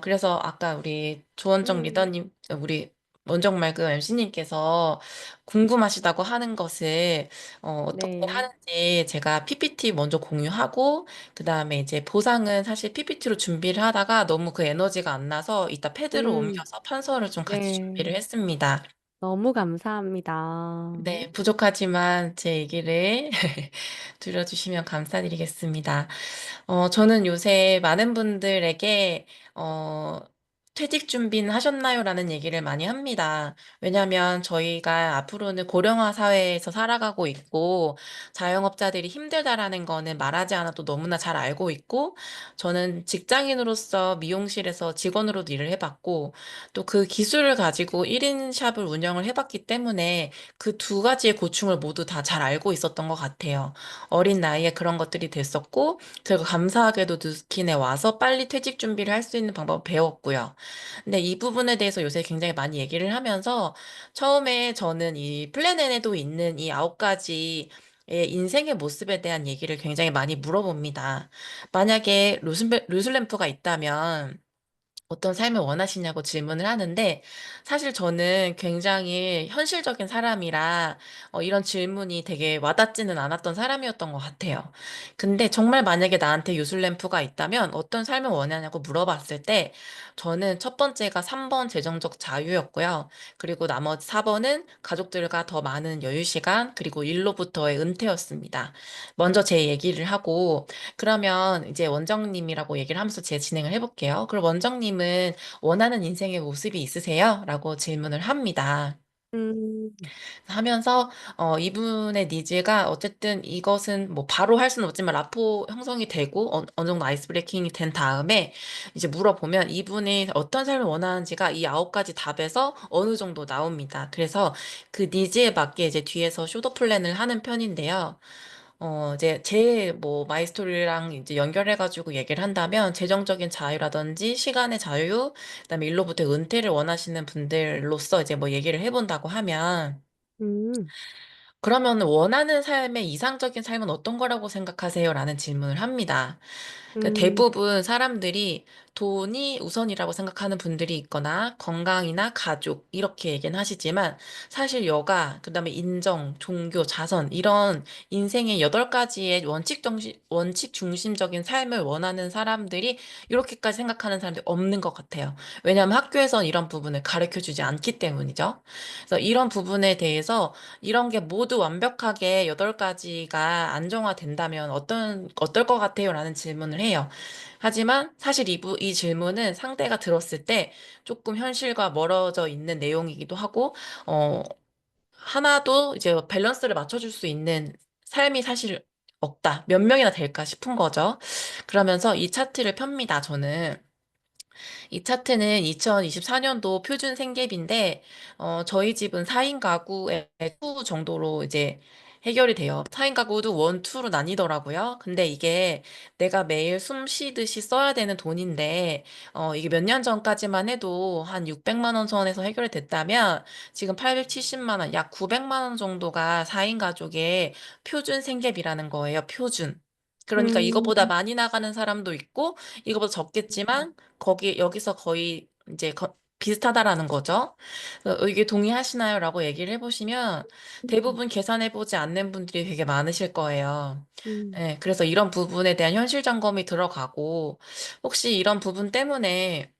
그래서 아까 우리 조원정 음, 리더님, 우리 원정말그 MC님께서 궁금하시다고 하는 것을 어떻게 네, 하는지 제가 PPT 먼저 공유하고 그 다음에 이제 보상은 사실 PPT로 준비를 하다가 너무 그 에너지가 안 나서 이따 패드로 음, 옮겨서 편서를 좀 같이 준비를 네. 했습니다. 너무 감사합니다. 네, 부족하지만 제 얘기를 들어주시면 감사드리겠습니다. 저는 요새 많은 분들에게, 어, 퇴직 준비는 하셨나요? 라는 얘기를 많이 합니다. 왜냐하면 저희가 앞으로는 고령화 사회에서 살아가고 있고, 자영업자들이 힘들다라는 거는 말하지 않아도 너무나 잘 알고 있고, 저는 직장인으로서 미용실에서 직원으로도 일을 해봤고, 또 그 기술을 가지고 1인 샵을 운영을 해봤기 때문에 그 두 가지의 고충을 모두 다 잘 알고 있었던 것 같아요. 어린 나이에 그런 것들이 됐었고, 제가 감사하게도 누스킨에 와서 빨리 퇴직 준비를 할 수 있는 방법을 배웠고요. 근데 이 부분에 대해서 요새 굉장히 많이 얘기를 하면서 처음에 저는 이 플래닛에도 있는 이 9가지의 인생의 모습에 대한 얘기를 굉장히 많이 물어봅니다. 만약에 루슬램프가 있다면 어떤 삶을 원하시냐고 질문을 하는데 사실 저는 굉장히 현실적인 사람이라 이런 질문이 되게 와닿지는 않았던 사람이었던 것 같아요. 근데 정말 만약에 나한테 요술램프가 있다면 어떤 삶을 원하냐고 물어봤을 때 저는 첫 번째가 3번 재정적 자유였고요. 그리고 나머지 4번은 가족들과 더 많은 여유 시간 그리고 일로부터의 은퇴였습니다. 먼저 제 얘기를 하고 그러면 이제 원정님이라고 얘기를 하면서 제 진행을 해볼게요. 그럼 원정님은 원하는 인생의 모습이 있으세요? 라고 질문을 합니다. 음, 하면서 이분의 니즈가 어쨌든 이것은 뭐 바로 할 수는 없지만 라포 형성이 되고 어느 정도 아이스 브레이킹이 된 다음에 이제 물어보면 이분이 어떤 삶을 원하는지가 이 9가지 답에서 어느 정도 나옵니다. 그래서 그 니즈에 맞게 이제 뒤에서 쇼더 플랜을 하는 편인데요. 이제 제 뭐 마이스토리랑 이제 연결해가지고 얘기를 한다면 재정적인 자유라든지 시간의 자유, 그다음에 일로부터 은퇴를 원하시는 분들로서 이제 뭐 얘기를 해본다고 하면 음, 그러면 원하는 삶의 이상적인 삶은 어떤 거라고 생각하세요? 라는 질문을 합니다. 그러니까 음, 대부분 사람들이 돈이 우선이라고 생각하는 분들이 있거나 건강이나 가족 이렇게 얘기는 하시지만 사실 여가, 그다음에 인정, 종교, 자선 이런 인생의 8가지의 원칙 중심적인 삶을 원하는 사람들이 이렇게까지 생각하는 사람들이 없는 것 같아요. 왜냐하면 학교에선 이런 부분을 가르쳐 주지 않기 때문이죠. 그래서 이런 부분에 대해서 이런 게 모두 완벽하게 8가지가 안정화된다면 어떨 것 같아요? 라는 질문을 해요. 하지만 사실 이 질문은 상대가 들었을 때 조금 현실과 멀어져 있는 내용이기도 하고, 어, 하나도 이제 밸런스를 맞춰줄 수 있는 삶이 사실 없다. 몇 명이나 될까 싶은 거죠. 그러면서 이 차트를 펴니다, 저는. 이 차트는 2024년도 표준 생계비인데, 저희 집은 4인 가구에 2 정도로 이제 해결이 돼요. 4인 가구도 1, 2로 나뉘더라고요. 근데 이게 내가 매일 숨 쉬듯이 써야 되는 돈인데, 이게 몇 년 전까지만 해도 한 600만 원 선에서 해결이 됐다면, 지금 870만 원, 약 900만 원 정도가 4인 가족의 표준 생계비라는 거예요. 표준. 그러니까 음, 이거보다 많이 나가는 사람도 있고, 이거보다 적겠지만, 여기서 거의 이제 비슷하다라는 거죠. 이게 동의하시나요? 라고 얘기를 해보시면 대부분 계산해보지 않는 분들이 되게 많으실 거예요. 음, 네, 그래서 이런 부분에 대한 현실 점검이 들어가고 혹시 이런 부분 때문에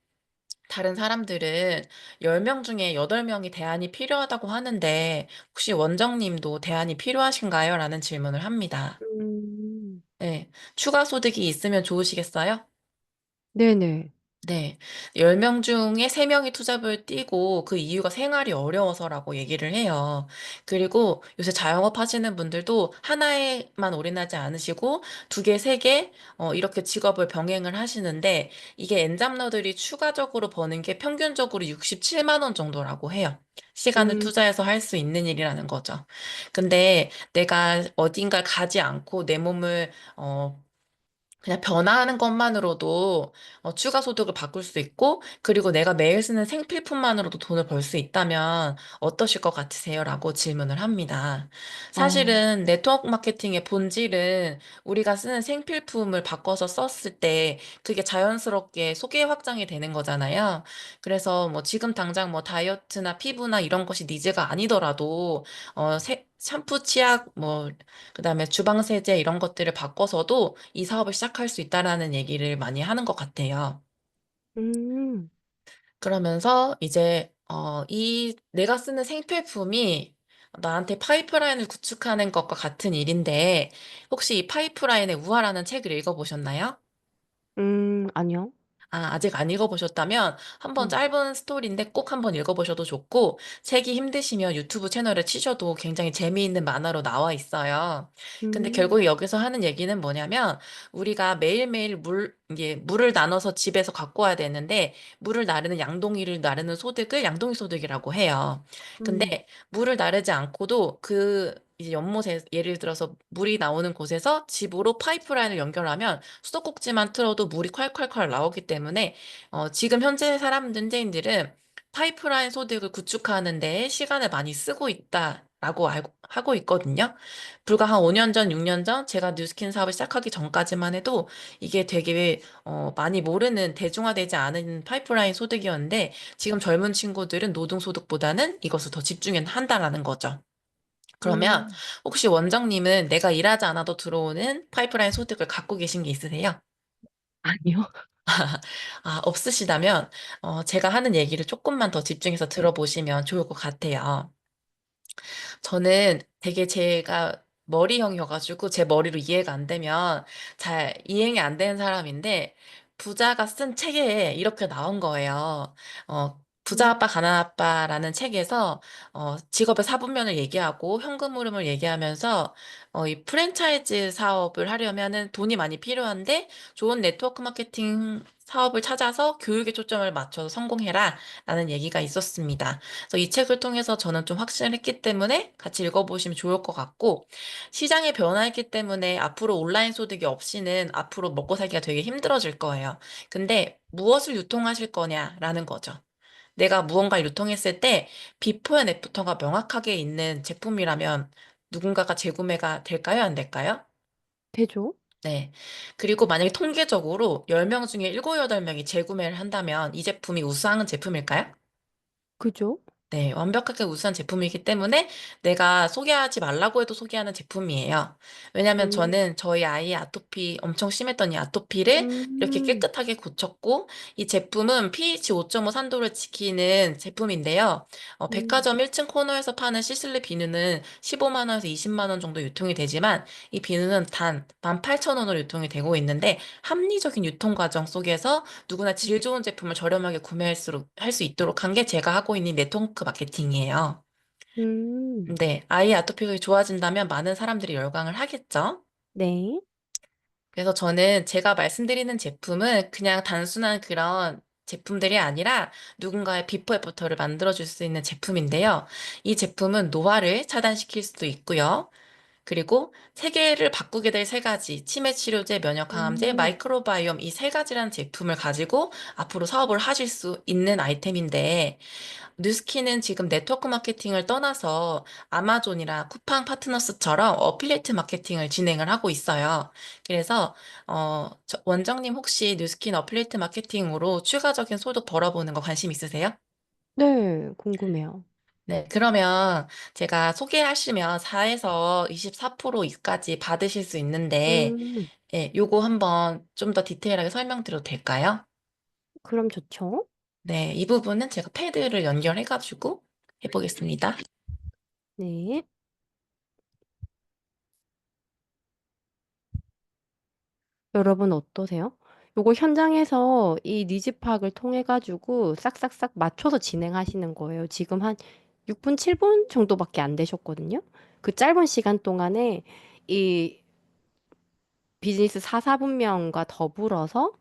다른 사람들은 10명 중에 8명이 대안이 필요하다고 하는데 혹시 원정님도 대안이 필요하신가요? 라는 질문을 합니다. 음, 네, 추가 소득이 있으면 좋으시겠어요? 네네. 네. 10명 중에 3명이 투잡을 뛰고 그 이유가 생활이 어려워서라고 얘기를 해요. 그리고 요새 자영업 하시는 분들도 하나에만 올인하지 않으시고 2개, 3개, 이렇게 직업을 병행을 하시는데 이게 엔잡러들이 추가적으로 버는 게 평균적으로 67만 원 정도라고 해요. 시간을 음, 투자해서 할 수 있는 일이라는 거죠. 근데 내가 어딘가를 가지 않고 내 몸을 그냥 변화하는 것만으로도 추가 소득을 바꿀 수 있고, 그리고 내가 매일 쓰는 생필품만으로도 돈을 벌 수 있다면 어떠실 것 같으세요? 라고 질문을 합니다. 어, 사실은 네트워크 마케팅의 본질은 우리가 쓰는 생필품을 바꿔서 썼을 때 그게 자연스럽게 소개 확장이 되는 거잖아요. 그래서 뭐 지금 당장 뭐 다이어트나 피부나 이런 것이 니즈가 아니더라도 샴푸, 치약, 뭐 그다음에 주방 세제 이런 것들을 바꿔서도 이 사업을 시작할 수 있다라는 얘기를 많이 하는 것 같아요. 음, 그러면서 이제 이 내가 쓰는 생필품이 나한테 파이프라인을 구축하는 것과 같은 일인데 혹시 이 파이프라인의 우화라는 책을 읽어보셨나요? 아니요. 아직 안 읽어보셨다면 한번 음, 짧은 스토리인데 꼭 한번 읽어보셔도 좋고 책이 힘드시면 유튜브 채널을 치셔도 굉장히 재미있는 만화로 나와 있어요. 근데 음, 결국 여기서 하는 얘기는 뭐냐면 우리가 매일매일 이게 물을 나눠서 집에서 갖고 와야 되는데 물을 나르는 양동이를 나르는 소득을 양동이 소득이라고 해요. 음, 근데 물을 나르지 않고도 이제 연못에 예를 들어서 물이 나오는 곳에서 집으로 파이프라인을 연결하면 수도꼭지만 틀어도 물이 콸콸콸 나오기 때문에 지금 현재 현대인들은 파이프라인 소득을 구축하는 데에 시간을 많이 쓰고 있다라고 하고 있거든요. 불과 한 5년 전, 6년 전 제가 뉴스킨 사업을 시작하기 전까지만 해도 이게 되게 많이 모르는 대중화되지 않은 파이프라인 소득이었는데 지금 젊은 친구들은 노동소득보다는 이것을 더 집중한다라는 거죠. 그러면 음, 혹시 원장님은 내가 일하지 않아도 들어오는 파이프라인 소득을 갖고 계신 게 있으세요? 아니요. 없으시다면, 제가 하는 얘기를 조금만 더 집중해서 들어보시면 좋을 것 같아요. 저는 되게 제가 머리형이어가지고 제 머리로 이해가 안 되면 잘 이행이 안 되는 사람인데 부자가 쓴 책에 이렇게 나온 거예요. 부자 음, 아빠 가난 아빠라는 책에서 직업의 사분면을 얘기하고 현금 흐름을 얘기하면서 이 프랜차이즈 사업을 하려면은 돈이 많이 필요한데 좋은 네트워크 마케팅 사업을 찾아서 교육에 초점을 맞춰서 성공해라 라는 얘기가 있었습니다. 그래서 이 책을 통해서 저는 좀 확신을 했기 때문에 같이 읽어보시면 좋을 것 같고, 시장이 변화했기 때문에 앞으로 온라인 소득이 없이는 앞으로 먹고 살기가 되게 힘들어질 거예요. 근데 무엇을 유통하실 거냐라는 거죠. 내가 무언가를 유통했을 때 비포 앤 애프터가 명확하게 있는 제품이라면 누군가가 재구매가 될까요? 안 될까요? 되죠? 네. 그리고 만약에 통계적으로 10명 중에 7, 8명이 재구매를 한다면 이 제품이 우수한 제품일까요? 그죠? 네, 완벽하게 우수한 제품이기 때문에 내가 소개하지 말라고 해도 소개하는 제품이에요. 왜냐면 음, 저는 저희 아이의 아토피, 엄청 심했던 이 아토피를 이렇게 음, 깨끗하게 고쳤고, 이 제품은 pH 5.5 산도를 지키는 제품인데요. 음, 백화점 1층 코너에서 파는 시슬리 비누는 15만 원에서 20만 원 정도 유통이 되지만, 이 비누는 단 18,000원으로 유통이 되고 있는데, 합리적인 유통 과정 속에서 누구나 질 좋은 제품을 저렴하게 할 수 있도록 한 게 제가 하고 있는 네트워크 마케팅이에요. 음, 네, 아이의 아토피가 좋아진다면 많은 사람들이 열광을 하겠죠. 네. 그래서 저는 제가 말씀드리는 제품은 그냥 단순한 그런 제품들이 아니라 누군가의 비포 애프터를 만들어줄 수 있는 제품인데요. 이 제품은 노화를 차단시킬 수도 있고요. 그리고 세계를 바꾸게 될 세 가지, 치매 치료제, 면역 강함제, 음, 마이크로바이옴 이 세 가지라는 제품을 가지고 앞으로 사업을 하실 수 있는 아이템인데, 뉴스키는 지금 네트워크 마케팅을 떠나서 아마존이나 쿠팡 파트너스처럼 어필리에이트 마케팅을 진행을 하고 있어요. 그래서, 원장님 혹시 뉴스킨 어필리에이트 마케팅으로 추가적인 소득 벌어보는 거 관심 있으세요? 네, 궁금해요. 네, 그러면 제가 소개하시면 4에서 24%까지 받으실 수 있는데, 음, 예, 요거 한번 좀 더 디테일하게 설명드려도 될까요? 그럼 좋죠? 네, 이 부분은 제가 패드를 연결해가지고 해보겠습니다. 네. 여러분 어떠세요? 요거 현장에서 이 니즈 파악을 통해 가지고 싹싹싹 맞춰서 진행하시는 거예요. 지금 한 6분, 7분 정도밖에 안 되셨거든요. 그 짧은 시간 동안에 이 비즈니스 사사분명과 더불어서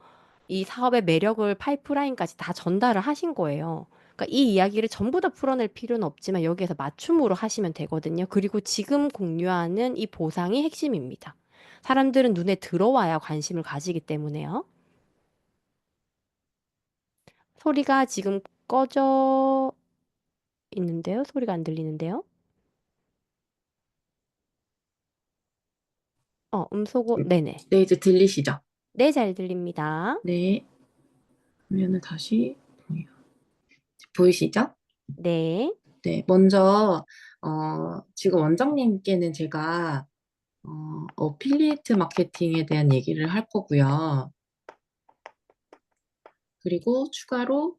이 사업의 매력을 파이프라인까지 다 전달을 하신 거예요. 그러니까 이 이야기를 전부 다 풀어낼 필요는 없지만 여기에서 맞춤으로 하시면 되거든요. 그리고 지금 공유하는 이 보상이 핵심입니다. 사람들은 눈에 들어와야 관심을 가지기 때문에요. 소리가 지금 꺼져 있는데요. 소리가 안 들리는데요. 음소거, 네네. 네, 이제 들리시죠? 네, 잘 들립니다. 네. 그러면은 다시 보이시죠? 네, 네, 먼저 지금 원장님께는 제가 어필리에이트 마케팅에 대한 얘기를 할 거고요. 그리고 추가로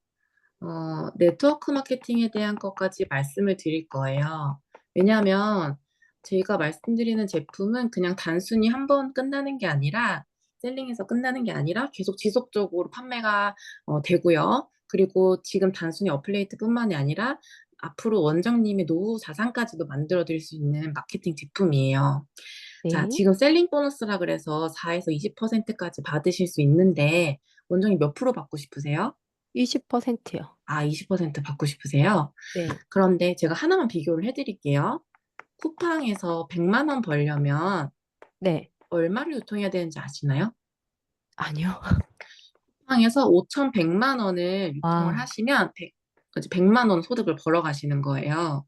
네트워크 마케팅에 대한 것까지 말씀을 드릴 거예요. 왜냐하면 제가 말씀드리는 제품은 그냥 단순히 한 번 끝나는 게 아니라 셀링해서 끝나는 게 아니라 계속 지속적으로 판매가 되고요. 그리고 지금 단순히 어플레이트뿐만이 아니라 앞으로 원장님의 노후 자산까지도 만들어 드릴 수 있는 마케팅 제품이에요. 자, 네. 지금 셀링 보너스라 그래서 4에서 20%까지 받으실 수 있는데 원장님 몇 프로 받고 싶으세요? 20%요. 아, 20% 받고 싶으세요? 네. 그런데 제가 하나만 비교를 해드릴게요. 쿠팡에서 100만 원 벌려면 네. 얼마를 유통해야 되는지 아시나요? 아니요. 쿠팡에서 5,100만 원을 유통을 와, 하시면 100만 원 소득을 벌어 가시는 거예요.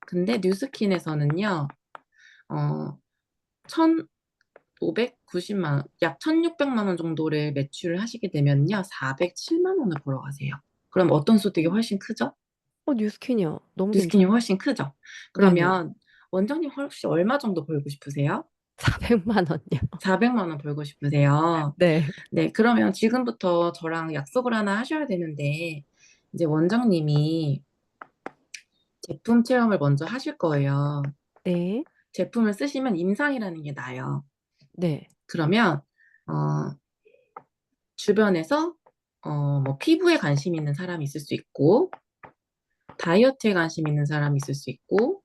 근데 뉴스킨에서는요, 어, 1,590만 원, 약 1,600만 원 정도를 매출을 하시게 되면요, 407만 원을 벌어 가세요. 그럼 어떤 소득이 훨씬 크죠? 뉴스킨이요. 너무 뉴스킨이 괜찮아요. 훨씬 크죠? 네네. 그러면 원장님 혹시 얼마 정도 벌고 싶으세요? 400만 원요. 400만 원 벌고 싶으세요? 네. 네, 그러면 지금부터 저랑 약속을 하나 하셔야 되는데, 이제 원장님이 제품 체험을 먼저 하실 거예요. 네. 제품을 쓰시면 임상이라는 게 나요. 네. 그러면, 어, 주변에서, 뭐, 피부에 관심 있는 사람이 있을 수 있고, 다이어트에 관심 있는 사람이 있을 수 있고,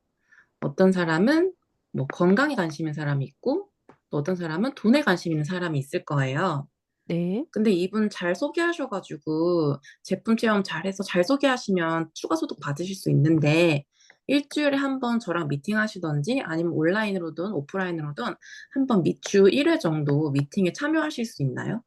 어떤 사람은 뭐 건강에 관심 있는 사람이 있고, 또 어떤 사람은 돈에 관심 있는 사람이 있을 거예요. 네. 근데 이분 잘 소개하셔가지고 제품 체험 잘해서 잘 소개하시면 추가 소득 받으실 수 있는데 일주일에 한 번 저랑 미팅하시던지 아니면 온라인으로든 오프라인으로든 한 번 주 1회 정도 미팅에 참여하실 수 있나요?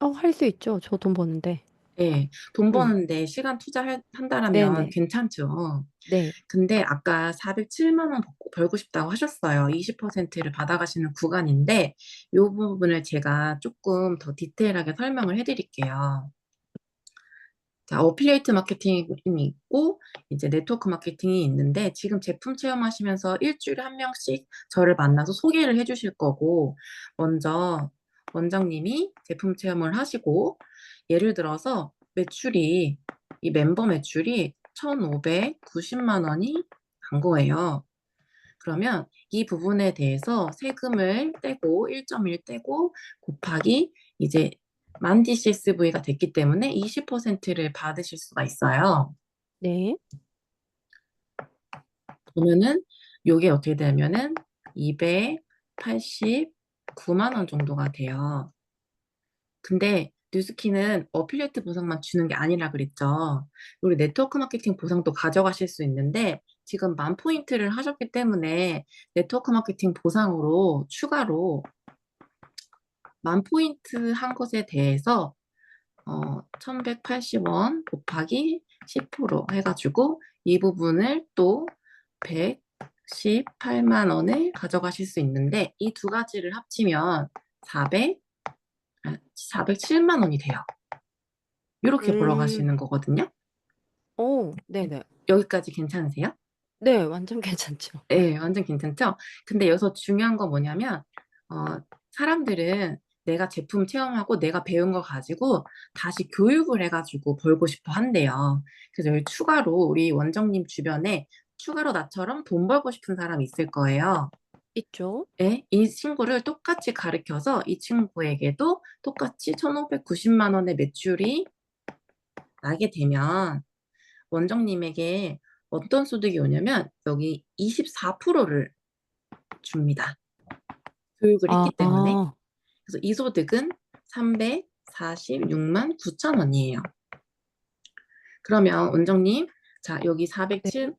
할 수 있죠. 저 돈 버는데. 네, 돈 응. 버는데 시간 투자한다라면 네네. 괜찮죠. 네. 근데 아까 407만 원 벌고 싶다고 하셨어요. 20%를 받아가시는 구간인데 이 부분을 제가 조금 더 디테일하게 설명을 해드릴게요. 자, 어필리에이트 마케팅이 있고 이제 네트워크 마케팅이 있는데 지금 제품 체험하시면서 일주일에 한 명씩 저를 만나서 소개를 해주실 거고 먼저 원장님이 제품 체험을 하시고 예를 들어서 매출이 이 멤버 매출이 1,590만 원이 간 거예요. 그러면 이 부분에 대해서 세금을 떼고 1.1 떼고 곱하기 이제 만 DCSV가 됐기 때문에 20%를 받으실 수가 있어요. 네. 보면은 요게 어떻게 되냐면은 289만 원 정도가 돼요. 근데 뉴스키는 어필리에이트 보상만 주는 게 아니라 그랬죠. 우리 네트워크 마케팅 보상도 가져가실 수 있는데 지금 10,000포인트를 하셨기 때문에 네트워크 마케팅 보상으로 추가로 10,000포인트 한 것에 대해서 1,180원 곱하기 10% 해가지고 이 부분을 또 118만 원을 가져가실 수 있는데 이 두 가지를 합치면 407만 원이 돼요. 이렇게 음. 벌어가시는 거거든요. 네네. 여기까지 괜찮으세요? 네, 완전 괜찮죠. 네, 완전 괜찮죠? 근데 여기서 중요한 건 뭐냐면, 사람들은 내가 제품 체험하고 내가 배운 거 가지고 다시 교육을 해가지고 벌고 싶어 한대요. 그래서 여기 추가로 우리 원장님 주변에 추가로 나처럼 돈 벌고 싶은 사람이 있을 거예요. 있죠. 네, 이 친구를 똑같이 가르쳐서 이 친구에게도 똑같이 1,590만 원의 매출이 나게 되면 원장님에게 어떤 소득이 오냐면 여기 24%를 줍니다. 교육을 했기 때문에. 아, 그래서 이 소득은 346만 9천 원이에요. 그러면 원장님, 자, 여기 네. 407,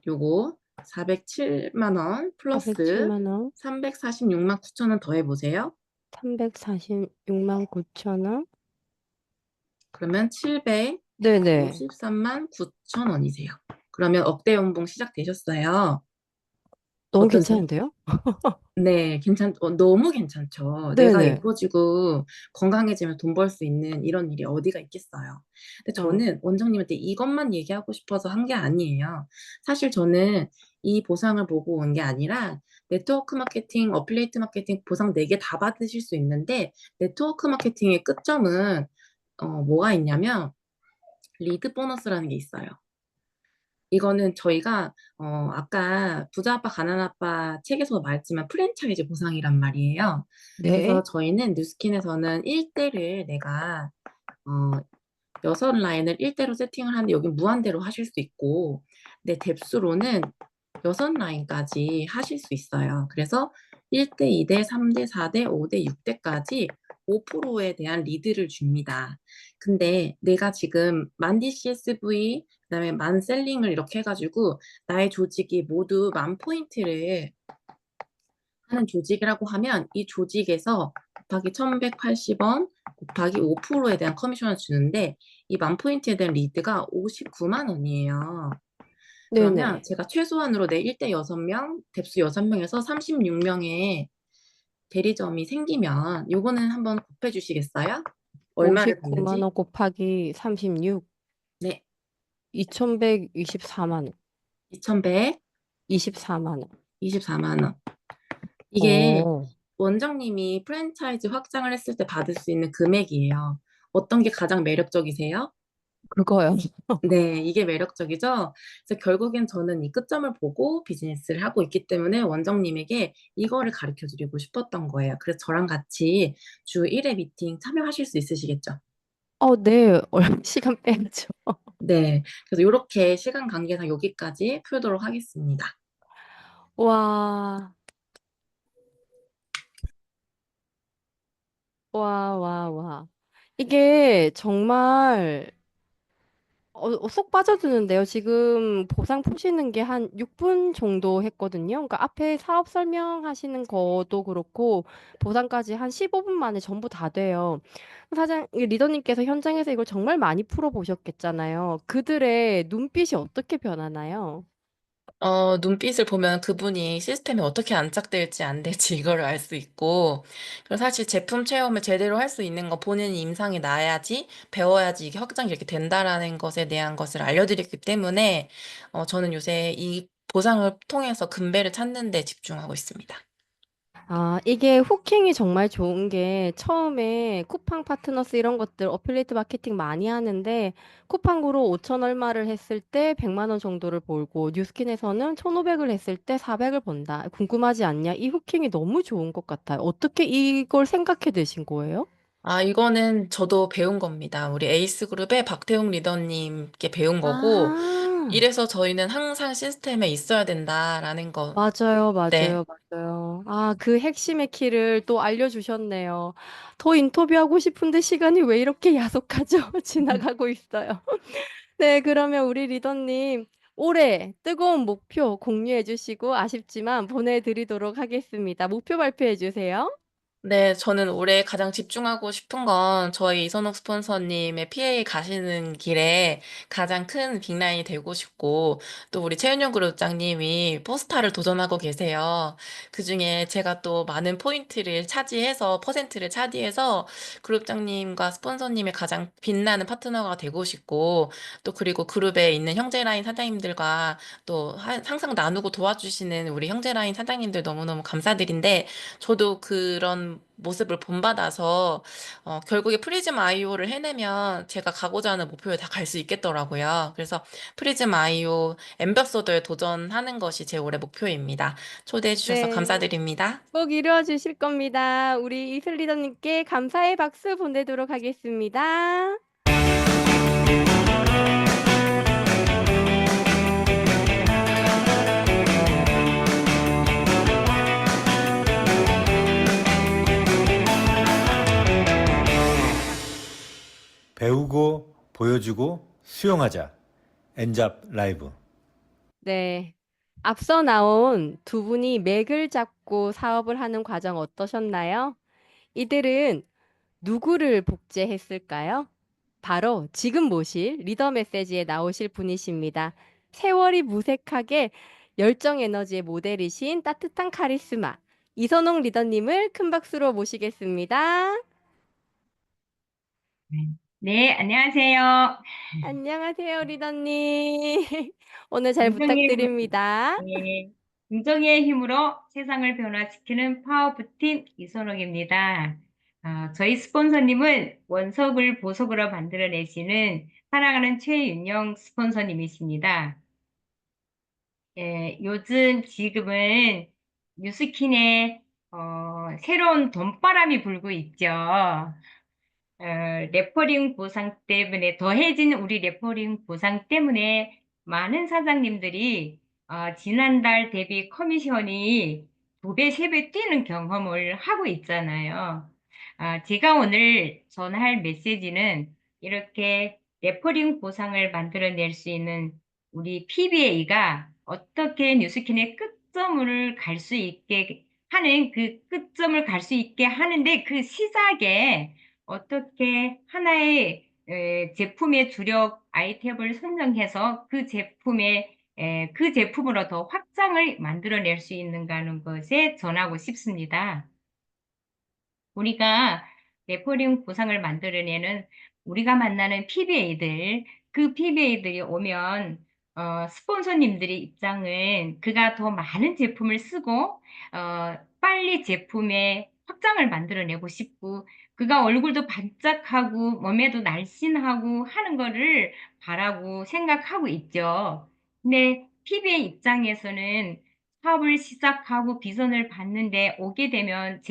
요거 407만 원 플러스 407만 원, 346만 9천 원 더해보세요. 346만 9천 원. 그러면 네네. 753만 9천 원이세요. 그러면 억대 연봉 시작되셨어요. 너무 어떠세요? 괜찮은데요? 네, 너무 괜찮죠. 내가 네네. 예뻐지고 건강해지면 돈 벌 수 있는 이런 일이 어디가 있겠어요. 근데 어. 저는 원장님한테 이것만 얘기하고 싶어서 한 게 아니에요. 사실 저는 이 보상을 보고 온 게 아니라 네트워크 마케팅, 어플리에이트 마케팅 보상 4개 다 받으실 수 있는데 네트워크 마케팅의 끝점은 뭐가 있냐면 리드 보너스라는 게 있어요. 이거는 저희가 아까 부자 아빠 가난 아빠 책에서도 말했지만 프랜차이즈 보상이란 말이에요. 네. 그래서 저희는 뉴스킨에서는 1대를 내가 어, 6라인을 1대로 세팅을 하는데 여기 무한대로 하실 수 있고 내 뎁스로는 6라인까지 하실 수 있어요. 그래서 1대, 2대, 3대, 4대, 5대, 6대까지 5%에 대한 리드를 줍니다. 근데 내가 지금 만 DCSV, 그다음에 만 셀링을 이렇게 해가지고 나의 조직이 모두 만 포인트를 하는 조직이라고 하면 이 조직에서 곱하기 1180원 곱하기 5%에 대한 커미션을 주는데 이 만 포인트에 대한 리드가 59만 원이에요. 그러면 네네. 제가 최소한으로 내 1대 6명, 뎁스 6명에서 36명의 대리점이 생기면 요거는 한번 곱해 주시겠어요? 얼마를 59만 받는지? 원 곱하기 36, 네, 2124만 원, 24만 원. 2124만 원. 이게 어, 원장님이 프랜차이즈 확장을 했을 때 받을 수 있는 금액이에요. 어떤 게 가장 매력적이세요? 그거요. 네, 이게 매력적이죠? 그래서 결국엔 저는 이 끝점을 보고 비즈니스를 하고 있기 때문에 원장님에게 이거를 가르쳐 드리고 싶었던 거예요. 그래서 저랑 같이 주 1회 미팅 참여하실 수 있으시겠죠? 네. 시간 빼야죠. 네, 그래서 이렇게 시간 관계상 여기까지 풀도록 하겠습니다. 와, 와, 와, 와. 이게 정말 쏙 빠져드는데요. 지금 보상 푸시는 게 한 6분 정도 했거든요. 그러니까 앞에 사업 설명하시는 것도 그렇고 보상까지 한 15분 만에 전부 다 돼요. 이 리더님께서 현장에서 이걸 정말 많이 풀어보셨겠잖아요. 그들의 눈빛이 어떻게 변하나요? 눈빛을 보면 그분이 시스템에 어떻게 안착될지 안 될지 이거를 알 수 있고, 그리고 사실 제품 체험을 제대로 할 수 있는 거 본인 임상이 나야지, 배워야지 이게 확장이 이렇게 된다라는 것에 대한 것을 알려드렸기 때문에, 저는 요새 이 보상을 통해서 금배를 찾는 데 집중하고 있습니다. 이게 후킹이 정말 좋은 게 처음에 쿠팡 파트너스 이런 것들 어플리에이트 마케팅 많이 하는데 쿠팡으로 5천 얼마를 했을 때 100만 원 정도를 벌고 뉴스킨에서는 1,500을 했을 때 400을 번다. 궁금하지 않냐? 이 후킹이 너무 좋은 것 같아요. 어떻게 이걸 생각해 되신 거예요? 이거는 저도 배운 겁니다. 우리 에이스 그룹의 박태웅 리더님께 배운 거고, 아, 이래서 저희는 항상 시스템에 있어야 된다라는 거. 맞아요, 네. 맞아요, 맞아요. 그 핵심의 키를 또 알려주셨네요. 더 인터뷰하고 싶은데 시간이 왜 이렇게 야속하죠? 지나가고 있어요. 네, 그러면 우리 리더님, 올해 뜨거운 목표 공유해 주시고 아쉽지만 보내드리도록 하겠습니다. 목표 발표해 주세요. 네, 저는 올해 가장 집중하고 싶은 건 저희 이선옥 스폰서님의 PA 가시는 길에 가장 큰 빅라인이 되고 싶고, 또 우리 최은영 그룹장님이 포스타를 도전하고 계세요. 그중에 제가 또 많은 포인트를 차지해서, 퍼센트를 차지해서 그룹장님과 스폰서님의 가장 빛나는 파트너가 되고 싶고, 또 그리고 그룹에 있는 형제라인 사장님들과 또 항상 나누고 도와주시는 우리 형제라인 사장님들 너무너무 감사드린데, 저도 그런 모습을 본받아서 결국에 프리즘 아이오를 해내면 제가 가고자 하는 목표에 다 갈 수 있겠더라고요. 그래서 프리즘 아이오 앰버서더에 도전하는 것이 제 올해 목표입니다. 초대해 주셔서 네, 감사드립니다. 꼭 이루어 주실 겁니다. 우리 이슬 리더님께 감사의 박수 보내도록 하겠습니다. 배우고 보여주고 수용하자. 엔잡 라이브. 네. 앞서 나온 두 분이 맥을 잡고 사업을 하는 과정 어떠셨나요? 이들은 누구를 복제했을까요? 바로 지금 모실 리더 메시지에 나오실 분이십니다. 세월이 무색하게 열정 에너지의 모델이신 따뜻한 카리스마 이선홍 리더님을 큰 박수로 모시겠습니다. 네, 안녕하세요. 안녕하세요, 리더님. 오늘 잘 긍정의 힘, 부탁드립니다. 네, 긍정의 힘으로 세상을 변화시키는 파워부팀 이선옥입니다. 저희 스폰서님은 원석을 보석으로 만들어내시는 사랑하는 최윤영 스폰서님이십니다. 요즘 지금은 뉴스킨에 새로운 돈바람이 불고 있죠. 레퍼링 보상 때문에 더해진 우리 레퍼링 보상 때문에 많은 사장님들이 지난달 대비 커미션이 2배, 3배 뛰는 경험을 하고 있잖아요. 제가 오늘 전할 메시지는 이렇게 레퍼링 보상을 만들어낼 수 있는 우리 PBA가 어떻게 뉴스킨의 끝점을 갈 수 있게 하는 그 끝점을 갈 수 있게 하는데 그 시작에 어떻게 하나의 제품의 주력 아이템을 선정해서 그 제품으로 더 확장을 만들어낼 수 있는가 하는 것에 전하고 싶습니다. 우리가 레퍼링 보상을 만들어내는 우리가 만나는 PBA들, 그 PBA들이 오면 스폰서님들의 입장은 그가 더 많은 제품을 쓰고 빨리 제품의 확장을 만들어내고 싶고 그가 얼굴도 반짝하고 몸매도 날씬하고 하는 거를 바라고 생각하고 있죠. 근데 PBA 입장에서는 사업을 시작하고 비전을 받는데 오게 되면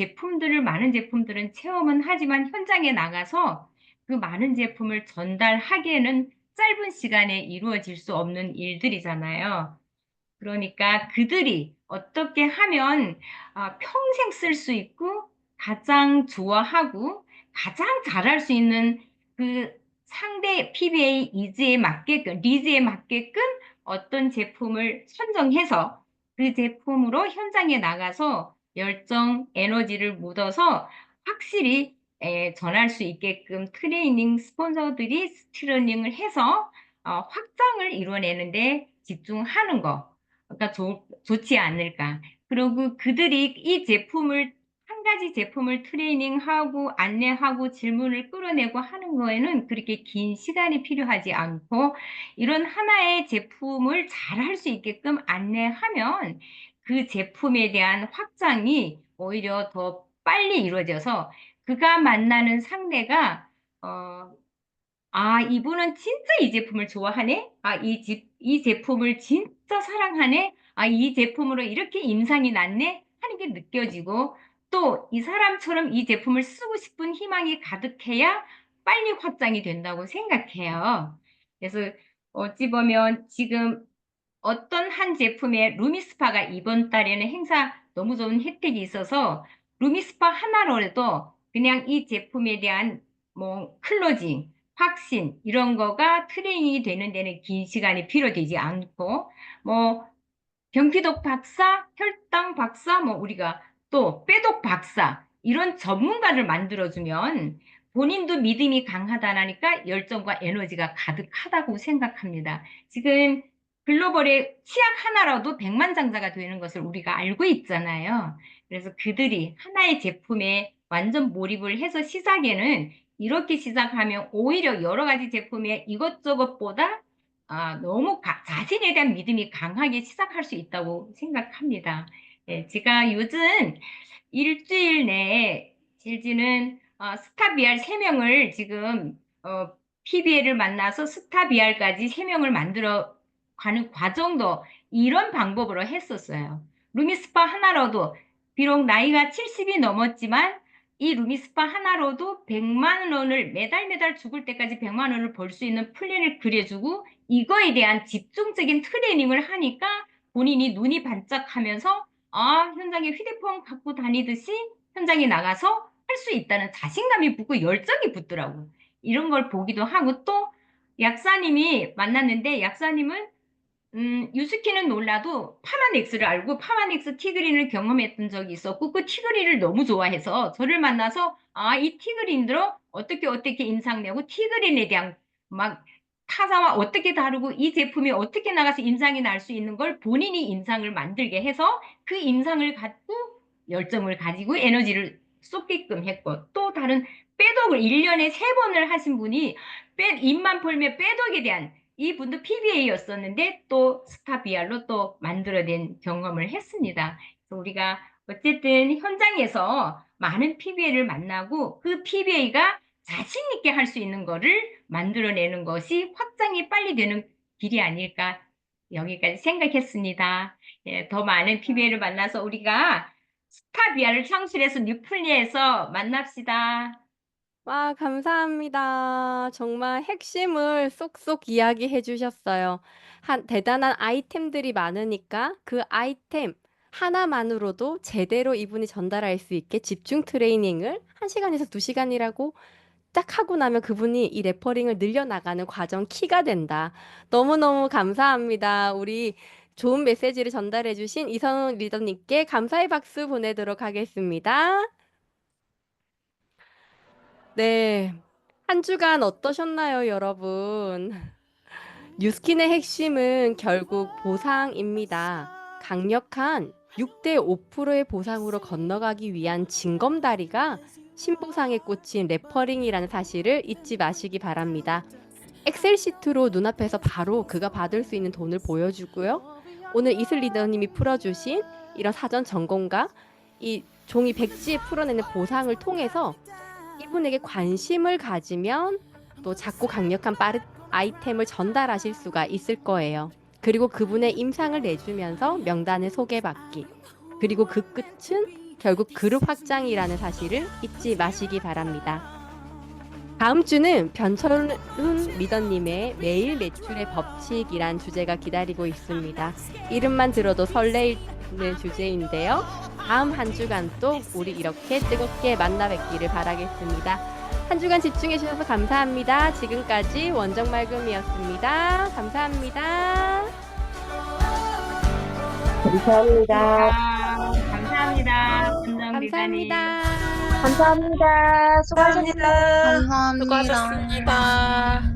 많은 제품들은 체험은 하지만 현장에 나가서 그 많은 제품을 전달하기에는 짧은 시간에 이루어질 수 없는 일들이잖아요. 그러니까 그들이 어떻게 하면 평생 쓸 수 있고 가장 좋아하고 가장 잘할 수 있는 그 상대 PBA 니즈에 맞게끔 어떤 제품을 선정해서 그 제품으로 현장에 나가서 열정, 에너지를 묻어서 확실히 전할 수 있게끔 트레이닝 스폰서들이 트레이닝을 해서 확장을 이뤄내는데 집중하는 거. 그러니까 좋지 않을까. 그리고 그들이 한 가지 제품을 트레이닝하고 안내하고 질문을 끌어내고 하는 거에는 그렇게 긴 시간이 필요하지 않고 이런 하나의 제품을 잘 할 수 있게끔 안내하면 그 제품에 대한 확장이 오히려 더 빨리 이루어져서 그가 만나는 상대가 이분은 진짜 이 제품을 좋아하네? 이 제품을 진짜 사랑하네? 이 제품으로 이렇게 임상이 났네? 하는 게 느껴지고, 또 이 사람처럼 이 제품을 쓰고 싶은 희망이 가득해야 빨리 확장이 된다고 생각해요. 그래서 어찌 보면 지금 어떤 한 제품의 루미스파가 이번 달에는 행사 너무 좋은 혜택이 있어서 루미스파 하나로라도 그냥 이 제품에 대한 뭐 클로징, 확신 이런 거가 트레이닝이 되는 데는 긴 시간이 필요되지 않고 뭐 경피독 박사, 혈당 박사, 뭐 우리가 또 빼독 박사 이런 전문가를 만들어주면 본인도 믿음이 강하다니까 열정과 에너지가 가득하다고 생각합니다. 지금 글로벌의 치약 하나라도 백만장자가 되는 것을 우리가 알고 있잖아요. 그래서 그들이 하나의 제품에 완전 몰입을 해서 시작에는 이렇게 시작하면 오히려 여러 가지 제품에 이것저것보다 너무 자신에 대한 믿음이 강하게 시작할 수 있다고 생각합니다. 제가 요즘 일주일 내에 실지는 스타비알 3명을 지금 PBL을 만나서 스타비알까지 3명을 만들어 가는 과정도 이런 방법으로 했었어요. 루미스파 하나로도 비록 나이가 70이 넘었지만 이 루미스파 하나로도 100만 원을 매달 죽을 때까지 100만 원을 벌 수 있는 플랜을 그려주고 이거에 대한 집중적인 트레이닝을 하니까 본인이 눈이 반짝하면서 현장에 휴대폰 갖고 다니듯이 현장에 나가서 할 수 있다는 자신감이 붙고 열정이 붙더라고요. 이런 걸 보기도 하고 또 약사님이 만났는데 약사님은 유스키는 놀라도 파마넥스를 알고 파마넥스 티그린을 경험했던 적이 있었고 그 티그린을 너무 좋아해서 저를 만나서 이 티그린으로 어떻게 임상 내고 티그린에 대한 막 타사와 어떻게 다루고 이 제품이 어떻게 나가서 임상이 날 수 있는 걸 본인이 임상을 만들게 해서 그 임상을 갖고 열정을 가지고 에너지를 쏟게끔 했고 또 다른 빼독을 1년에 3번을 하신 분이 입만 벌면 빼독에 대한 이분도 PBA였었는데 또 스타비알로 또 만들어낸 경험을 했습니다. 그래서 우리가 어쨌든 현장에서 많은 PBA를 만나고 그 PBA가 자신 있게 할 수 있는 거를 만들어내는 것이 확장이 빨리 되는 길이 아닐까 여기까지 생각했습니다. 예, 더 많은 PBA를 만나서 우리가 스타비아를 창출해서 뉴플리에서 만납시다. 와, 감사합니다. 정말 핵심을 쏙쏙 이야기해 주셨어요. 대단한 아이템들이 많으니까 그 아이템 하나만으로도 제대로 이분이 전달할 수 있게 집중 트레이닝을 1시간에서 2시간이라고 딱 하고 나면 그분이 이 레퍼링을 늘려나가는 과정 키가 된다. 너무너무 감사합니다. 우리 좋은 메시지를 전달해 주신 이선우 리더님께 감사의 박수 보내도록 하겠습니다. 네. 한 주간 어떠셨나요, 여러분? 뉴스킨의 핵심은 결국 보상입니다. 강력한 6대 5%의 보상으로 건너가기 위한 징검다리가 신보상에 꽂힌 레퍼링이라는 사실을 잊지 마시기 바랍니다. 엑셀 시트로 눈앞에서 바로 그가 받을 수 있는 돈을 보여주고요. 오늘 이슬 리더님이 풀어주신 이런 사전 점검과 이 종이 백지에 풀어내는 보상을 통해서 이분에게 관심을 가지면 또 작고 강력한 아이템을 전달하실 수가 있을 거예요. 그리고 그분의 임상을 내주면서 명단을 소개받기. 그리고 그 끝은 결국 그룹 확장이라는 사실을 잊지 마시기 바랍니다. 다음 주는 변철훈 리더님의 매일 매출의 법칙이란 주제가 기다리고 있습니다. 이름만 들어도 설레이는 주제인데요. 다음 한 주간 또 우리 이렇게 뜨겁게 만나 뵙기를 바라겠습니다. 한 주간 집중해 주셔서 감사합니다. 지금까지 원정말금이었습니다. 감사합니다. 감사합니다. 감사합니다. 감사합니다. 감사합니다. 수고하셨습니다. 감사합니다. 수고하셨습니다.